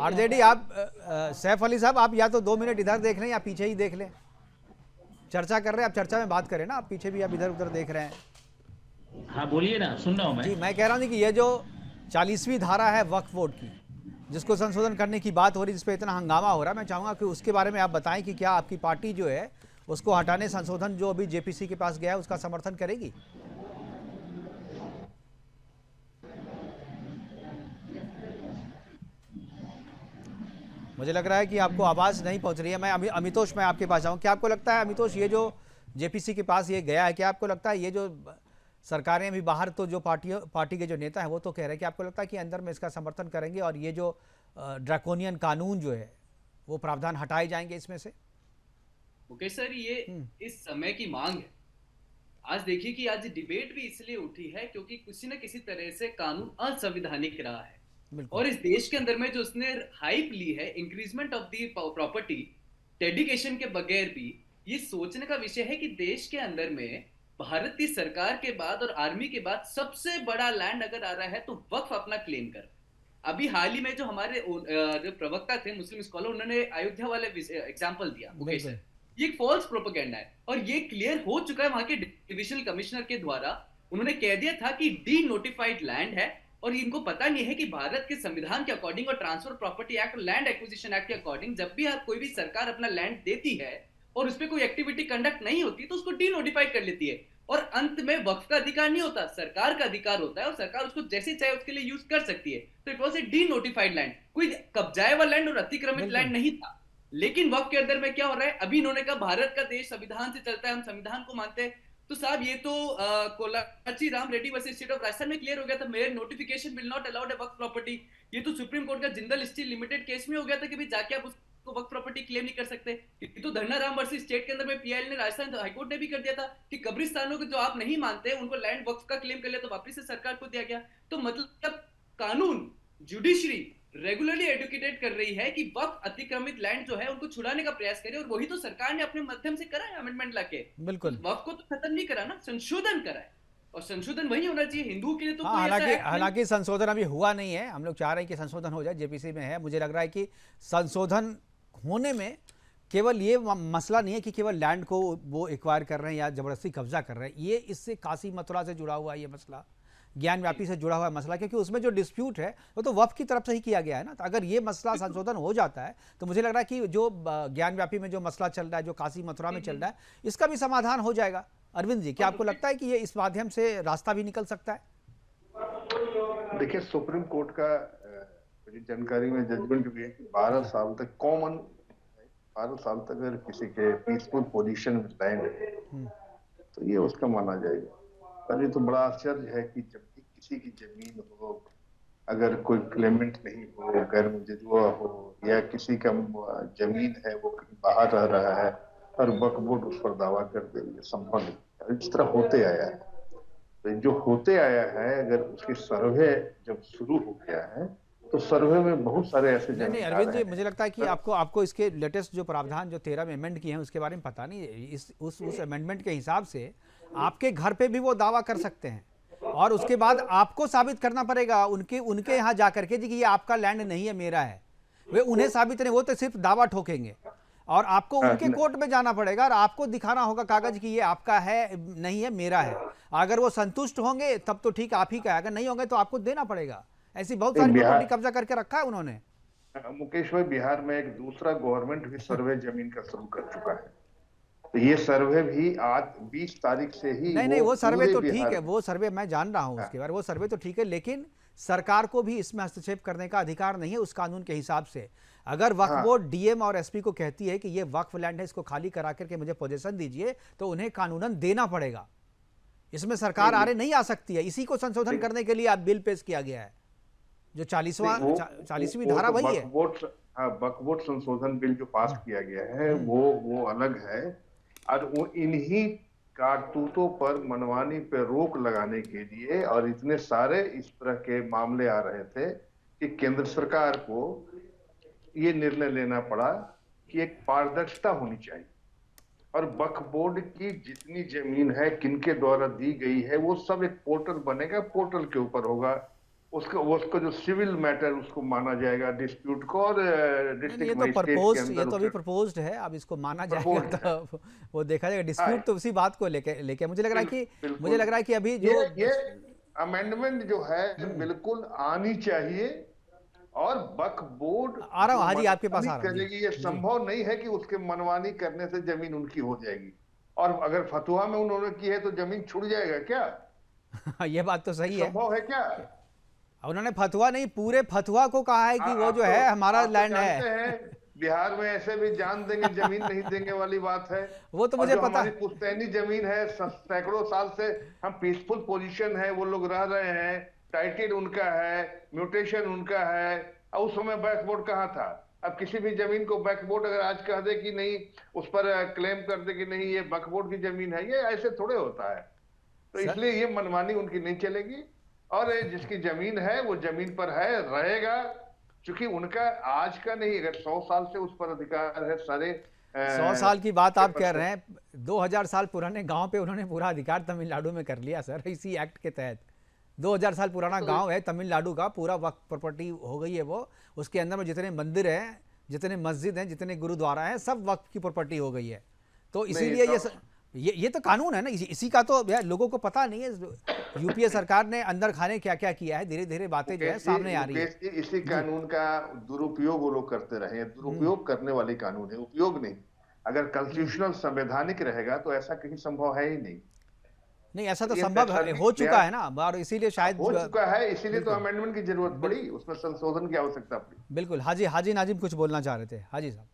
आरजेडी, आप सैफ अली साहब, आप या तो 2 मिनट इधर देख लें या पीछे ही देख लें, चर्चा कर रहे हैं, आप चर्चा में बात करें ना, आप पीछे भी आप इधर उधर देख रहे हैं। हाँ बोलिए ना, सुन रहा हूं मैं। जी मैं कह रहा हूँ कि ये जो 40वीं धारा है वक्फ बोर्ड की, जिसको संशोधन करने की बात हो रही है, जिस पे इतना हंगामा हो रहा है, मैं चाहूँगा कि उसके बारे में आप बताएं कि क्या आपकी पार्टी जो है उसको हटाने, संशोधन जो अभी जेपीसी के पास गया है, उसका समर्थन करेगी? मुझे लग रहा है कि आपको आवाज़ नहीं पहुंच रही है। मैं अमितोष, मैं आपके पास आऊँ। क्या आपको लगता है अमितोष, ये जो जेपीसी के पास ये गया है, क्या आपको लगता है ये जो सरकारें भी बाहर, तो जो पार्टी के जो नेता हैं वो तो कह रहे हैं कि आपको लगता है कि अंदर में इसका समर्थन करेंगे और ये जो ड्रैकोनियन कानून जो है वो प्रावधान हटाए जाएंगे इसमें से? ओके सर, ये इस समय की मांग है। आज देखिए कि आज डिबेट भी इसलिए उठी है क्योंकि किसी न किसी तरह से कानून असंवैधानिक रहा है, और इस देश के अंदर में जो उसने हाइप ली है increment of the property dedication के बगैर भी, ये सोचने का विषय है कि देश के अंदर में भारत की सरकार के बाद और आर्मी के बाद सबसे बड़ा लैंड अगर आ रहा है तो वक्फ अपना क्लेम कर। अभी हाल ही में जो हमारे जो प्रवक्ता थे मुस्लिम स्कॉलर, उन्होंने अयोध्या वाले एग्जाम्पल दिया। ओके सर, ये एक फॉल्स प्रोपेगेंडा है और ये क्लियर हो चुका है वहां के डिविजनल कमिश्नर के द्वारा। उन्होंने कह दिया था कि डी नोटिफाइड लैंड है और इनको पता नहीं है कि भारत के संविधान के अकॉर्डिंग और ट्रांसफर प्रॉपर्टी एक्ट और लैंड एक्विजिशन एक्ट के अकॉर्डिंग जब भी कोई भी सरकार अपना लैंड देती है और उस पर कोई एक्टिविटी कंडक्ट नहीं होती तो उसको डी नोटिफाइड कर लेती है, और अंत में वक्फ का अधिकार नहीं होता, सरकार का अधिकार होता है और सरकार उसको जैसे चाहे उसके लिए यूज कर सकती है। तो it was A D notified land, कोई कब्जाए हुआ लैंड और अतिक्रमित लैंड नहीं था। लेकिन वक्फ के अंदर में क्या हो रहा है, अभी इन्होंने कहा भारत का देश संविधान से चलता है, हम संविधान को मानते हैं, तो साहब ये तो Kolachi Ram Reddy versus state of Rajasthan में क्लियर हो गया था, mere notification will not allowed a वक्फ प्रॉपर्टी। ये तो सुप्रीम कोर्ट का जिंदल स्टील लिमिटेड केस में हो गया था कि भाई जाके आप उसको वक्फ प्रॉपर्टी क्लेम नहीं कर सकते। ये तो धरना राम वर्सेस स्टेट के अंदर में पीआईएल ने राजस्थान हाईकोर्ट ने भी कर दिया था कि कब्रिस्तानों को जो आप नहीं मानते उनको लैंड वक्फ का क्लेम कर लिया, तो वापिस से सरकार को दिया गया। तो मतलब कानून, जुडिशरी रेगुलरली एडुकेटेड कर रही है कि वक्फ अतिक्रमित लैंड जो है उनको छुड़ाने का प्रयास करे, और वही तो सरकार ने अपने माध्यम से करा है अमेंडमेंट लाके। बिल्कुल, वक्फ को तो खत्म नहीं करा ना, संशोधन करा है, और संशोधन वही होना चाहिए हिंदुओं के लिए। तो हाँ, हालांकि संशोधन अभी हुआ नहीं है। हम लोग चाह रहे हैं कि संशोधन हो जाए, जेपीसी में है। मुझे लग रहा है कि संशोधन होने में केवल ये मसला नहीं है कि केवल लैंड को वो एक्वायर कर रहे हैं या जबरदस्ती कब्जा कर रहे हैं, ये इससे काशी मथुरा से जुड़ा हुआ ये मसला, ज्ञान व्यापी से जुड़ा हुआ मसला, क्योंकि उसमें जो डिस्प्यूट है वो तो वक्फ की तरफ से ही किया गया है ना। तो अगर ये मसला संशोधन हो जाता है तो मुझे लग रहा है कि जो ज्ञान व्यापी में जो मसला चल रहा है, जो काशी मथुरा में चल रहा है, इसका भी समाधान हो जाएगा। अरविंद जी, क्या आपको लगता है कि ये इस माध्यम से रास्ता भी निकल सकता है? देखिए, सुप्रीम कोर्ट का मेरी जानकारी में जजमेंट भी है कि 12 साल तक कॉमन 12 साल तक अगर किसी के पीसफुल पोजीशन में लैंड है तो ये उसका माना जाएगा। पर ये तो बड़ा आश्चर्य है कि जब भी किसी की जमीन हो, अगर कोई क्लेमेंट नहीं हो, गैर मुजद्दुआ हो, या किसी का जमीन है वो कहीं बाहर रह रहा है और वक्फ बोर्ड उस पर दावा कर दे, ये संभव नहीं। इस तरह होते आया है। तो जो होते आया है, अगर उसकी सर्वे जब शुरू हो गया है तो सर्वे में बहुत सारे ऐसे नहीं अरविंद जी, मुझे लगता है कि आपको इसके लेटेस्ट जो प्रावधान जो 13 अमेंडमेंट किए हैं उसके बारे में पता नहीं है। उस अमेंडमेंट के हिसाब से आपके घर पे भी वो दावा कर सकते हैं, और उसके बाद आपको साबित करना पड़ेगा उनके यहाँ जाकर के जी कि ये आपका लैंड नहीं है, मेरा है। वे उन्हें साबित नहीं, वो तो सिर्फ दावा ठोकेंगे, और आपको उनके कोर्ट में जाना पड़ेगा और आपको दिखाना होगा कागज कि ये आपका है, नहीं है, मेरा है। अगर वो संतुष्ट होंगे तब तो ठीक, आप ही का है, अगर नहीं होंगे तो आपको देना पड़ेगा। ऐसी बहुत सारी प्रॉपर्टी कब्जा करके रखा है उन्होंने। मुकेश भाई, बिहार में एक दूसरा गवर्नमेंट भी सर्वे जमीन का शुरू कर चुका है। तो ये सर्वे भी आज 20 तारीख से ही नहीं वो सर्वे तो ठीक है, वो सर्वे मैं जान रहा हूँ उसके बारे में, वो सर्वे तो ठीक है, लेकिन सरकार को भी इसमें हस्तक्षेप करने का अधिकार नहीं है उस कानून के हिसाब से। अगर वक्फ बोर्ड डीएम और एसपी को कहती है कि ये वक्फ लैंड है, इसको खाली करा करके मुझे पोजीशन दीजिए, तो उन्हें कानूनन देना पड़ेगा। इसमें सरकार आरे नहीं आ सकती है। इसी को संशोधन करने के लिए आप बिल पेश किया गया है, जो 40वीं धारा वही है। वक्फ बोर्ड संशोधन बिल जो पास किया गया है वो अलग है, और वो इन्हीं कारतूतों पर, मनमानी पे रोक लगाने के लिए, और इतने सारे इस तरह के मामले आ रहे थे कि केंद्र सरकार को ये निर्णय लेना पड़ा कि एक पारदर्शिता होनी चाहिए, और वक्फ बोर्ड की जितनी जमीन है, किनके द्वारा दी गई है, वो सब एक पोर्टल बनेगा, पोर्टल के ऊपर होगा, उसको जो सिविल मैटर उसको माना जाएगा, डिस्प्यूट को, और डिस्ट्रिक्ट मजिस्ट्रेट के अंदर। ये तो अभी प्रपोज्ड है, अब इसको माना जाएगा तो वो देखा जाएगा। डिस्प्यूट तो उसी बात को लेके मुझे लग रहा है कि अभी जो ये अमेंडमेंट जो है बिल्कुल आनी चाहिए, और वक्फ बोर्ड आ रहा हूँ हाजी, आपके पास आ रहा हूँ। ये संभव नहीं है कि उसके मनमानी करने से जमीन उनकी हो जाएगी, और अगर फतवा में उन्होंने की है तो जमीन छूट जाएगा क्या? ये बात तो सही है। संभव है क्या? उन्होंने फतवा नहीं, पूरे फतवा को कहा है कि वो जो है हमारा लैंड है। बिहार में ऐसे भी जान देंगे जमीन नहीं देंगे वाली बात है। वो तो मुझे पता है। पुश्तैनी जमीन है, सैकड़ों साल से हम पीसफुल पोजीशन है, वो लोग रह रहे हैं, टाइटल उनका है, म्यूटेशन उनका है, और उस समय वक्फ बोर्ड कहाँ था? अब किसी भी जमीन को वक्फ बोर्ड अगर आज कह दे कि नहीं, उस पर क्लेम कर दे कि नहीं ये वक्फ बोर्ड की जमीन है, ये ऐसे थोड़े होता है। तो इसलिए ये मनमानी उनकी नहीं चलेगी, और जिसकी जमीन है वो जमीन पर है, रहेगा, क्योंकि उनका आज का नहीं, अगर 100 साल से उस पर अधिकार है। सारे 100 साल की बात आप कह रहे हैं, 2000 साल पुराने गांव पे उन्होंने पूरा अधिकार तमिलनाडु में कर लिया सर, इसी एक्ट के तहत। 2000 साल पुराना गांव है तमिलनाडु का, पूरा वक्फ प्रॉपर्टी हो गई है वो। उसके अंदर में जितने मंदिर हैं, जितने मस्जिद हैं, जितने गुरुद्वारा हैं, सब वक्फ की प्रॉपर्टी हो गई है। तो इसीलिए ये तो कानून है ना, इसी का तो लोगों को पता नहीं है। यूपीए सरकार ने अंदर खाने क्या क्या किया है, धीरे धीरे बातें जो है सामने आ रही है। इसी कानून का दुरुपयोग वो लोग करते रहे, दुरुपयोग करने वाली कानून है, उपयोग नहीं। अगर कॉन्स्टिट्यूशनल संवैधानिक रहेगा तो ऐसा कहीं संभव है ही नहीं। ऐसा तो संभव हो चुका है ना, और इसीलिए शायद हो चुका है, इसीलिए तो अमेंडमेंट की जरूरत पड़ी, उसमें संशोधन की आवश्यकता पड़ी। बिल्कुल। हाजी नाजिम कुछ बोलना चाह रहे थे। हाजी साहब।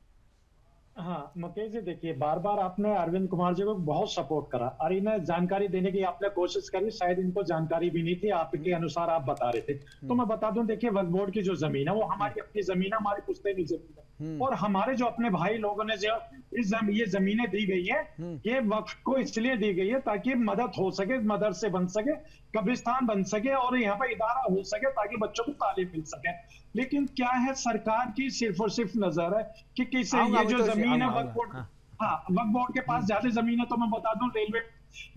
हाँ मुकेश जी, देखिए बार बार आपने अरविंद कुमार जी को बहुत सपोर्ट करा और इन्हें जानकारी देने की आपने कोशिश करी, शायद इनको जानकारी भी नहीं थी, आपके अनुसार आप बता रहे थे। तो मैं बता दूं, देखिए वक्फ बोर्ड की जो जमीन है वो हमारी अपनी जमीन है, हमारी पुश्तैनी जमीन है, और हमारे जो अपने भाई लोगों ने जो ये जमीनें दी गई है, ये वक्फ को इसलिए दी गई है ताकि मदद हो सके, मदरसे बन सके, कब्रिस्तान बन सके और यहाँ पर इदारा हो सके ताकि बच्चों को तालीम मिल सके। लेकिन क्या है, सरकार की सिर्फ और सिर्फ नजर है कि किसी ये जो जमीन है वक्फ बोर्ड, हाँ वक्फ बोर्ड के पास ज्यादा जमीन है। तो मैं बता दूं,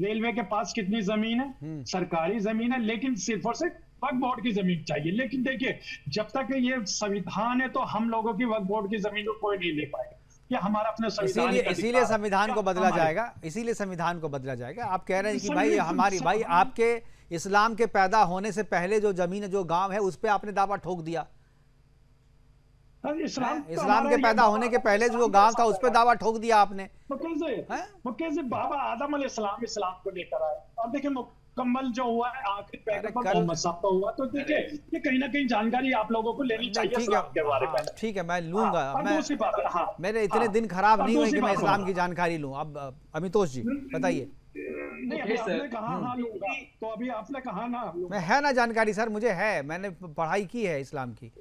रेलवे के पास कितनी जमीन है, सरकारी जमीन है, लेकिन सिर्फ और सिर्फ वक्फ बोर्ड की जमीन चाहिए। लेकिन देखिए, जब तक ये संविधान है तो हम लोगों की वक्फ बोर्ड की जमीन को कोई नहीं ले पाएगा, ये हमारा अपने संविधान, इसीलिए संविधान को बदला जाएगा, इसीलिए संविधान को बदला जाएगा। आप कह रहे हैं कि भाई हमारी, भाई आपके इस्लाम के पैदा होने से पहले जो जमीन है, जो गांव है, उस पर आपने दावा ठोक दिया। इस्लाम के पैदा होने के पहले जो गांव था उस पर दावा ठोक दिया आपने। मुकेश जी, बाबा आदम अलैहिस्सलाम इस्लाम को लेकर आए, और देखिए मुकम्मल जो हुआ है आखिरी पैगंबर पर मोहम्मद साहब का हुआ। तो देखिए ये कहीं ना कहीं जानकारी आप लोगों को लेनी चाहिए इस्लाम के बारे में। ठीक है, मैं लूंगा। दूसरी बात है, मेरे इतने दिन खराब नहीं हुए कि मैं इस्लाम की जानकारी लूं। अब अमितोष जी बताइए। नहीं, आपने कहा हाँ लूंगा, तो अभी आपने कहा ना मैं है ना जानकारी सर, मुझे है, मैंने पढ़ाई की है, इस्लाम की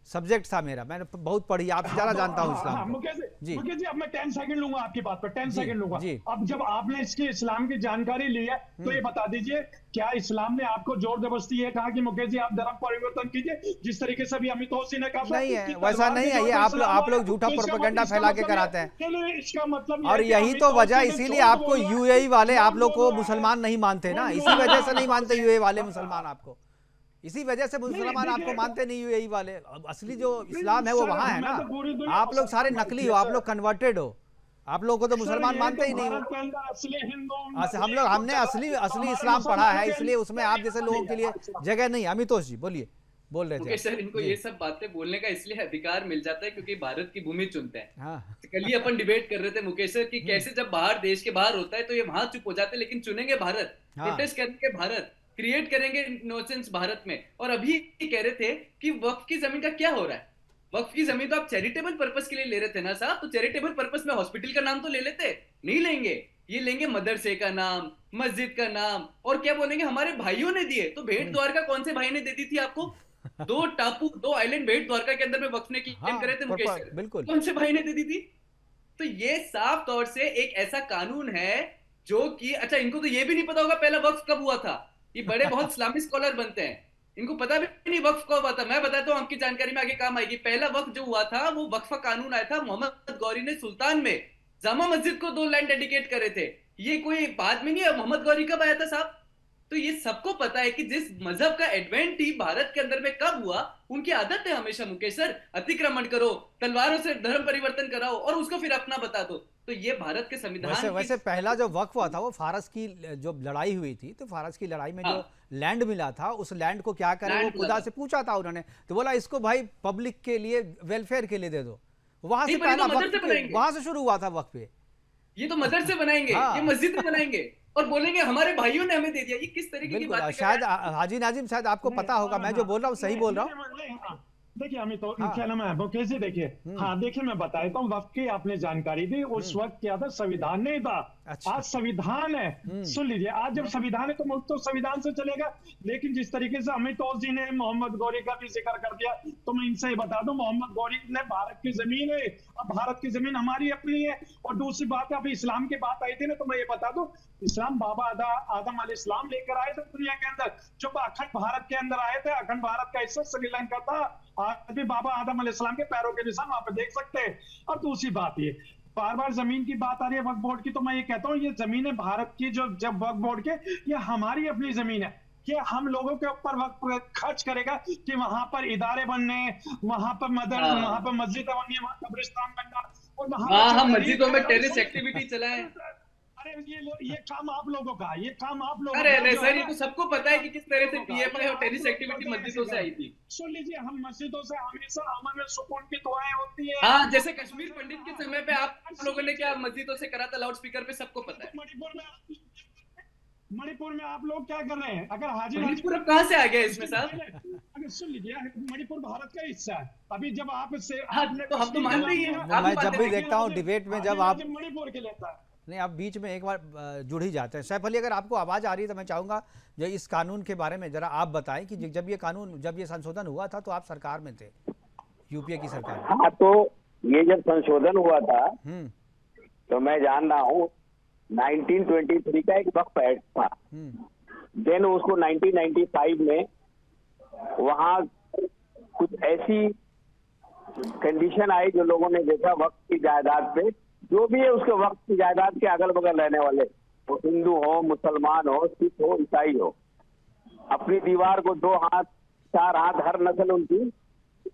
सब्जेक्ट था मेरा, मैंने बहुत पढ़ी, आपसे ज्यादा जानता हूँ इस्लाम को। जी मुकेश जी, अब मैं 10 सेकंड लूंगा आपकी बात पर, 10 सेकंड लूंगा। अब जब आपने इसकी इस्लाम की जानकारी ली है तो ये बता दीजिए, क्या इस्लाम ने आपको जोर जबरदस्ती ये कहा कि मुकेश जी आप धर्म परिवर्तन कीजिए, जिस तरीके से अभी अमितोष जी ने कहा? नहीं है, वैसा नहीं है, ये आप लोग झूठा प्रोपेगेंडा फैला के कराते हैं। इसका मतलब, और यही तो वजह, इसीलिए आपको यूएई वाले आप लोग को मुसलमान नहीं मानते ना, इसी वजह से नहीं मानते यूएई वाले मुसलमान आपको, इसी वजह से मुसलमान आपको मानते नहीं यूएई वाले। असली जो इस्लाम है वो वहां है ना, आप लोग सारे नकली हो, आप लोग कन्वर्टेड हो, आप लोगों को तो मुसलमान मानते ही नहीं हो। हमने असली इस्लाम पढ़ा है, इसलिए उसमें आप जैसे लोगों के लिए जगह नहीं। अमितोष जी बोलिए, बोल रहे थे सर। इनको ये सब बातें बोलने का इसलिए अधिकार मिल जाता है क्योंकि भारत की भूमि चुनते हैं। हाँ। कल ही अपन डिबेट कर रहे थे मुकेश सर कि कैसे जब बाहर, देश के बाहर होता है तो ये वहां चुप हो जाते हैं, लेकिन चुनेंगे भारत, प्रोटेस्ट करेंगे भारत, क्रिएट करेंगे इनोसेंस भारत में। और अभी कह रहे थे कि वक्फ की जमीन का क्या हो रहा है। वक्फ की जमीन तो आप चैरिटेबल पर्पस के लिए ले रहे थे ना साहब, तो चैरिटेबल पर्पस में हॉस्पिटल का नाम तो ले लेते, नहीं लेंगे। ये लेंगे मदरसे का नाम, मस्जिद का नाम, और क्या बोलेंगे हमारे भाइयों ने दिए। तो भेंट द्वारका कौन से भाई ने दे दी थी आपको? 2 टापू, 2 आइलैंड भेंट द्वारका के अंदर में वक्फ ने क्लेम करे थे मुकेश सर, बिल्कुल, कौन से भाई ने दे दी थी? तो ये साफ तौर से एक ऐसा कानून है जो कि, अच्छा इनको तो ये भी नहीं पता होगा पहला वक्फ कब हुआ था। ये बड़े बहुत इस्लामिक स्कॉलर बनते हैं, इनको पता भी नहीं वक्फ कब हुआ था। मैं बताता हूँ, आपकी जानकारी में आगे काम आएगी। पहला वक्फ जो हुआ था वो वक्फ कानून आया था, मोहम्मद गौरी ने सुल्तान में जामा मस्जिद को 2 लैंड डेडिकेट करे थे। ये कोई बाद में नहीं है, मोहम्मद गौरी कब आया था साहब? तो ये सबको पता है कि जिस मजहब का एडवेंट ही भारत के अंदर में कब हुआ, उनकी आदत है हमेशा मुकेश सर, अतिक्रमण करो, तलवारों से धर्म परिवर्तन कराओ और उसको फिर अपना बता दो। तो ये भारत के संविधान वैसे पहला जो वक्फ हुआ था वो फारस की जो लड़ाई हुई थी, तो फारस की लड़ाई में जो लैंड मिला था, उस लैंड को क्या करें, वो खुदा से पूछा था उन्होंने, तो बोला इसको भाई पब्लिक के लिए, वेलफेयर के लिए दे दो। वहां से पहला वक्फ, वहां से शुरू हुआ था वक्फ पे। ये तो मदरसे बनाएंगे, ये मस्जिद बनाएंगे और बोलेंगे हमारे भाइयों ने हमें दे दिया। ये किस तरीके की बात है? शायद हाजी नाजिम, शायद आपको पता होगा, मैं जो बोल रहा हूँ सही बोल रहा हूँ। देखिए अमित, क्या नाम है मुकेश जी, देखिए हाँ देखिए मैं बताता हूँ, वक्त की आपने जानकारी दी, उस वक्त क्या था, संविधान नहीं था। अच्छा। आज संविधान है, सुन लीजिए, आज जब संविधान है तो मुल्क तो संविधान से चलेगा। लेकिन जिस तरीके से अमितोष जी ने मोहम्मद गौरी का भी जिक्र कर दिया, तो मैं इनसे बता दूं, मोहम्मद गौरी ने भारत की जमीन है, अब भारत की जमीन हमारी अपनी है। और दूसरी बात है, अभी इस्लाम की बात आई थी ना, तो मैं ये बता दूं, इस्लाम बाबा आदम अलैहिस्सलाम लेकर आए थे दुनिया के अंदर, जो अखंड भारत के अंदर आए थे। अखंड भारत का हिस्सा श्रीलंका था, आज भी बाबा आदम अलैहिस्सलाम के पैरों के निशान वहां पे देख सकते हैं। और दूसरी बात ये, बार बार जमीन की बात आ रही है वक्फ बोर्ड की, तो मैं ये कहता हूँ, ये जमीन है भारत की, जो जब वक्फ बोर्ड के, ये हमारी अपनी जमीन है। कि हम लोगों के ऊपर वक्त खर्च करेगा कि वहां पर इदारे बनने, वहां पर वहां पर मस्जिद बननी, वहां कब्रिस्तान बनना, और वहां मस्जिदों में टेरिस एक्टिविटी चलाएं। अरे ये काम आप लोगों का, ये काम आप लोगों का। अरे सर, ये तो सबको पता है कि किस तरह से पीएफआई और टेरिस एक्टिविटी मस्जिदों से आई थी। सुन लीजिए, हम मस्जिदों से हमेशा अमन और सुकून की दुआएं होती है। हाँ, जैसे कश्मीर पंडित के समय पे आप लोगों ने क्या मस्जिदों से करा था, लाउड स्पीकर पे, सबको पता है। मणिपुर में मणिपुर में आप लोग क्या कर रहे हैं? अगर हाजी मणिपुर अब कहाँ से आ गया इसमें साहब? अगर सुन लीजिए, मणिपुर भारत का हिस्सा है। अभी जब आप से हाँ, तो हम तो मानते ही हैं। मैं जब भी देखता हूँ डिबेट में जब आप मणिपुर के लेता है, नहीं, आप बीच में एक बार जुड़ ही जाते हैं। सैफ अली, अगर आपको आवाज आ रही है तो मैं चाहूंगा जो इस कानून के बारे में जरा आप बताएं कि जब ये संशोधन हुआ था तो आप सरकार में थे, यूपीए की सरकार में। हाँ, तो ये जब संशोधन हुआ था तो मैं जान रहा हूँ 1923 का एक वक्फ एक्ट था। देन उसको 1995 में वहाँ कुछ ऐसी कंडीशन आई जो लोगों ने देखा वक्फ की जायदाद पे, जो भी है उसके वक्त की जायदाद के अगल बगल रहने वाले, वो हिंदू हो, मुसलमान हो, सिख हो, ईसाई हो, अपनी दीवार को 2 हाथ 4 हाथ हर नस्ल उनकी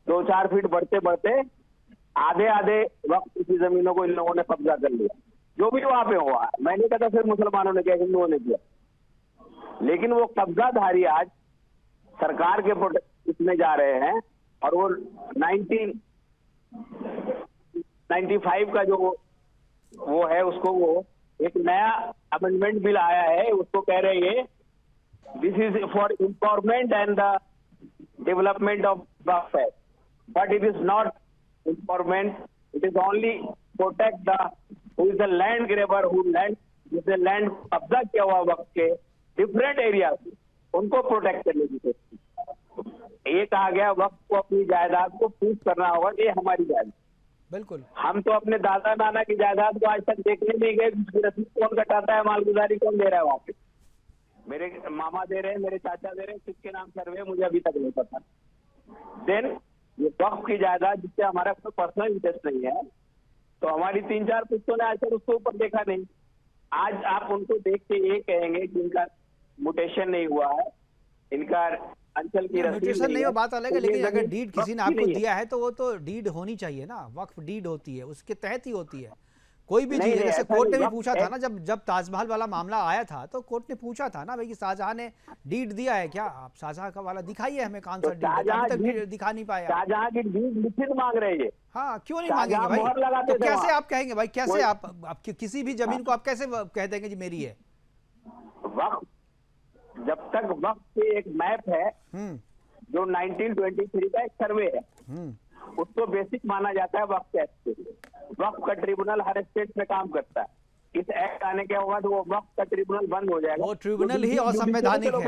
2-4 फीट बढ़ते बढ़ते आधे आधे वक्त की जमीनों को इन लोगों ने कब्जा कर लिया। जो भी वहां पे हुआ, मैंने कहा था सिर्फ मुसलमानों ने किया, हिंदुओं ने किया, लेकिन वो कब्जाधारी आज सरकार के इसमें जा रहे हैं। और वो 1995 का जो वो है, उसको वो एक नया अमेंडमेंट बिल आया है, उसको कह रहे हैं this is for empowerment and the development of वक्फ है, but it is not empowerment, it is only protect the who is the land grabber, who land जिसने लैंड कब्जा किया हुआ वक्त के डिफरेंट एरिया, उनको प्रोटेक्ट करने की कोशिश। ये कहा गया वक्त को अपनी जायदाद को प्रूफ करना होगा कि हमारी जायदाद। बिल्कुल, हम तो अपने दादा नाना की जायदाद को आज तक देखने नहीं गए, उसकी रसीद कौन कटाता है, मालगुजारी कौन दे रहा है वहां पे। मेरे मामा दे रहे हैं, मेरे चाचा दे रहे हैं, किसके नाम सर्वे मुझे अभी तक नहीं पता। देन ये वक्त की जायदाद जिससे हमारा कोई पर्सनल इंटरेस्ट नहीं है, तो हमारी 3-4 पुश्तों ने आज तक उसके ऊपर देखा नहीं। आज आप उनको देख के ये कहेंगे कि इनका मुटेशन नहीं हुआ है, इनका अंचल की म्यूटेशन नहीं हो, बात अलग है, लेकिन अगर डीड किसी ने आपको दिया है तो वो तो डीड होनी चाहिए ना, वक्फ डीड होती है, उसके तहत ही होती है कोई भी चीज। जैसे कोर्ट ने भी पूछा था ना, जब ताजमहल वाला मामला आया था तो कोर्ट ने पूछा था ना भाई कि शाहजहां ने डीड दिया है क्या, आप शाहजहां का वाला दिखाइए हमें, कौन सा डीड, अभी तक दिखा नहीं पाया। शाहजहां की डीड लिखित मांग रहे हैं। हाँ, क्यों नहीं मांगेंगे भाई? तो कैसे आप कहेंगे भाई, कैसे आप किसी भी जमीन को आप कैसे कह देंगे जी मेरी है? वक्त, जब तक वक्त पे एक मैप है जो 1923 का एक सर्वे है, उसको बेसिक माना जाता है वक्त एक्ट के। वक्त का ट्रिब्यूनल हर स्टेट में काम करता है। इस एक्ट आने के बाद वो वक्त का ट्रिब्यूनल बंद हो जाएगा। वो ट्रिब्यूनल ही असंवैधानिक है, वो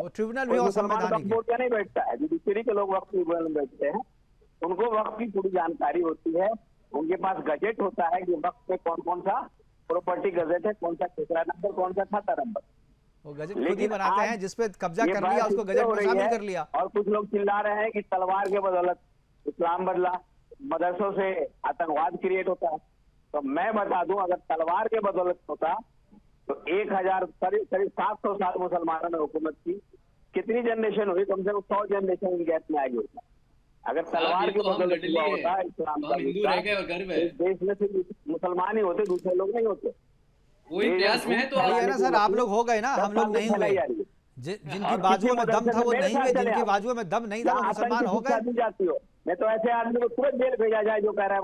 ट्रिब्यूनल भी असंवैधानिक है। नहीं बैठता है, जुडिशरी के लोग वक्त ट्रिब्यूनल में बैठते हैं, उनको वक्त की पूरी जानकारी होती है, उनके पास गजेट होता है कि वक्त में कौन कौन सा प्रॉपर्टी गजेट है, कौन सा खेसरा नंबर, कौन सा खाता नंबर। वो गजट खुद ही बनाते हैं, जिसपे कब्जा कर लिया उसको गजट में शामिल कर लिया। और कुछ लोग चिल्ला रहे हैं कि तलवार के बदौलत इस्लाम बदला, मदरसों से आतंकवाद क्रिएट होता है। तो मैं बता दूं, अगर तलवार के बदौलत होता तो 1000 करीब 700 साल मुसलमानों ने हुकूमत की, कितनी जनरेशन हुई? कम से कम 100 जनरेशन इन गैप में आई होता। अगर तलवार के बदौलत हुआ होता इस्लाम का देश में सिर्फ मुसलमान ही होते, दूसरे लोग नहीं होते। वो इतिहास में है तो है ना सर, आप लोग हो गए ना, हम लोग नहीं हुए। जिनकी बाजुओं में दम था वो नहीं हुए, जिनकी बाजुओं में दम नहीं था वो मुसलमान हो गए। जाती हो, मैं तो ऐसे आदमी को तुरंत जेल भेजा जाए जो कह रहा है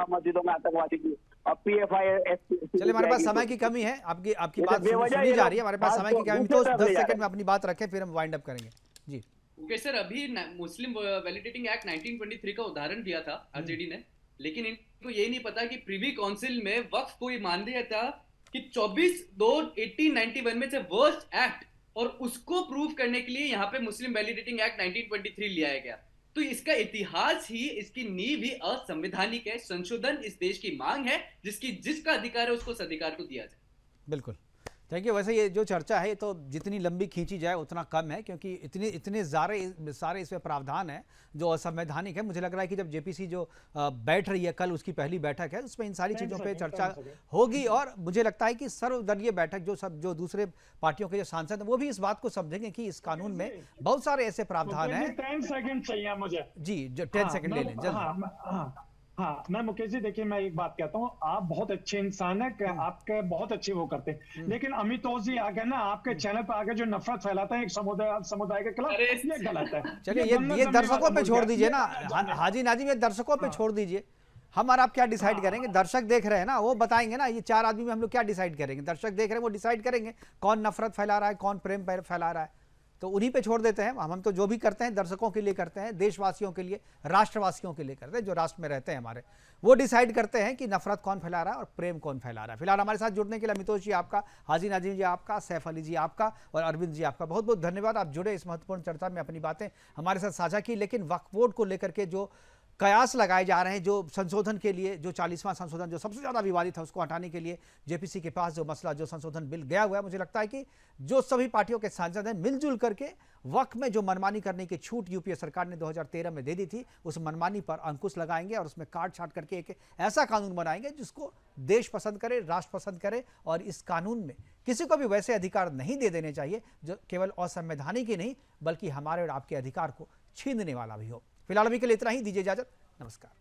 मस्जिदों में आतंकवादी की। और PFI चलिए, हमारे पास समय की कमी है, आपकी बात सुनी जा रही है, हमारे पास समय की कमी, तो 10 सेकंड में अपनी बात रखें, फिर हम वाइंड अप करेंगे जी। ओके सर, अभी मुस्लिम वैलिडेटिंग एक्ट 1923 का उदाहरण दिया था आरजेडी ने, लेकिन इनको ये नहीं पता कि प्रिवी काउंसिल में वक्फ को मान दिया था कि 24/2/1891 में से वर्स्ट एक्ट, और उसको प्रूव करने के लिए यहाँ पे मुस्लिम वैलिडेटिंग एक्ट 1923 लिया गया। तो इसका इतिहास ही, इसकी नींव ही असंवैधानिक है। संशोधन इस देश की मांग है, जिसका अधिकार है उसको उस अधिकार को दिया जाए। बिल्कुल, थैंक यू। वैसे ये जो चर्चा है तो जितनी लंबी खींची जाए उतना कम है, क्योंकि इतने सारे इसमें प्रावधान है जो असंवैधानिक है। मुझे लग रहा है कि जब जेपीसी जो बैठ रही है, कल उसकी पहली बैठक है, उसमें इन सारी चीज़ों पे चर्चा होगी, और मुझे लगता है कि सर्वदलीय बैठक जो दूसरे पार्टियों के जो सांसद हैं वो भी इस बात को समझेंगे कि इस कानून में बहुत सारे ऐसे प्रावधान हैं। 10 सेकंड चाहिए मुझे जी, जो 10 सेकंड ले लें जल्द। हाँ, मैं मुकेश जी, देखिए मैं एक बात कहता हूँ, आप बहुत अच्छे इंसान है, आपके बहुत अच्छी वो करते हैं, लेकिन अमितोष जी आके ना आपके चैनल पर आके जो नफरत फैलाते हैं एक समुदाय के खिलाफ, ये गलत है। चलिए ये दर्शकों पे छोड़ दीजिए ना, हाजी नाजिम, ये दर्शकों पे छोड़ दीजिए, हम और आप क्या डिसाइड करेंगे? दर्शक देख रहे हैं ना, वो बताएंगे ना। ये 4 आदमी में हम लोग क्या डिसाइड करेंगे? दर्शक देख रहे हैं, वो डिसाइड करेंगे कौन नफरत फैला रहा है, कौन प्रेम फैला रहा है। तो उन्हीं पे छोड़ देते हैं। हम तो जो भी करते हैं दर्शकों के लिए करते हैं, देशवासियों के लिए, राष्ट्रवासियों के लिए करते हैं, जो राष्ट्र में रहते हैं हमारे, वो डिसाइड करते हैं कि नफरत कौन फैला रहा है और प्रेम कौन फैला रहा है। फिलहाल हमारे साथ जुड़ने के लिए अमितोष जी आपका, हाजी नाजिम जी आपका, सैफ अली जी आपका और अरविंद जी आपका बहुत बहुत धन्यवाद। आप जुड़े, इस महत्वपूर्ण चर्चा में अपनी बातें हमारे साथ साझा की। लेकिन वक्फ बोर्ड को लेकर के जो कयास लगाए जा रहे हैं, जो संशोधन के लिए, जो 40वां संशोधन जो सबसे ज़्यादा विवादित है, उसको हटाने के लिए जेपीसी के पास जो मसला, जो संशोधन बिल गया हुआ है, मुझे लगता है कि जो सभी पार्टियों के सांसद हैं मिलजुल करके वक्फ में जो मनमानी करने की छूट यूपीए सरकार ने 2013 में दे दी थी, उस मनमानी पर अंकुश लगाएंगे और उसमें काट छाट करके एक ऐसा कानून बनाएंगे जिसको देश पसंद करे, राष्ट्र पसंद करे। और इस कानून में किसी को भी वैसे अधिकार नहीं दे देने चाहिए जो केवल असंवैधानिक ही नहीं बल्कि हमारे और आपके अधिकार को छीनने वाला भी हो। फिलहाल अभी के लिए इतना ही, दीजिए इजाजत, नमस्कार।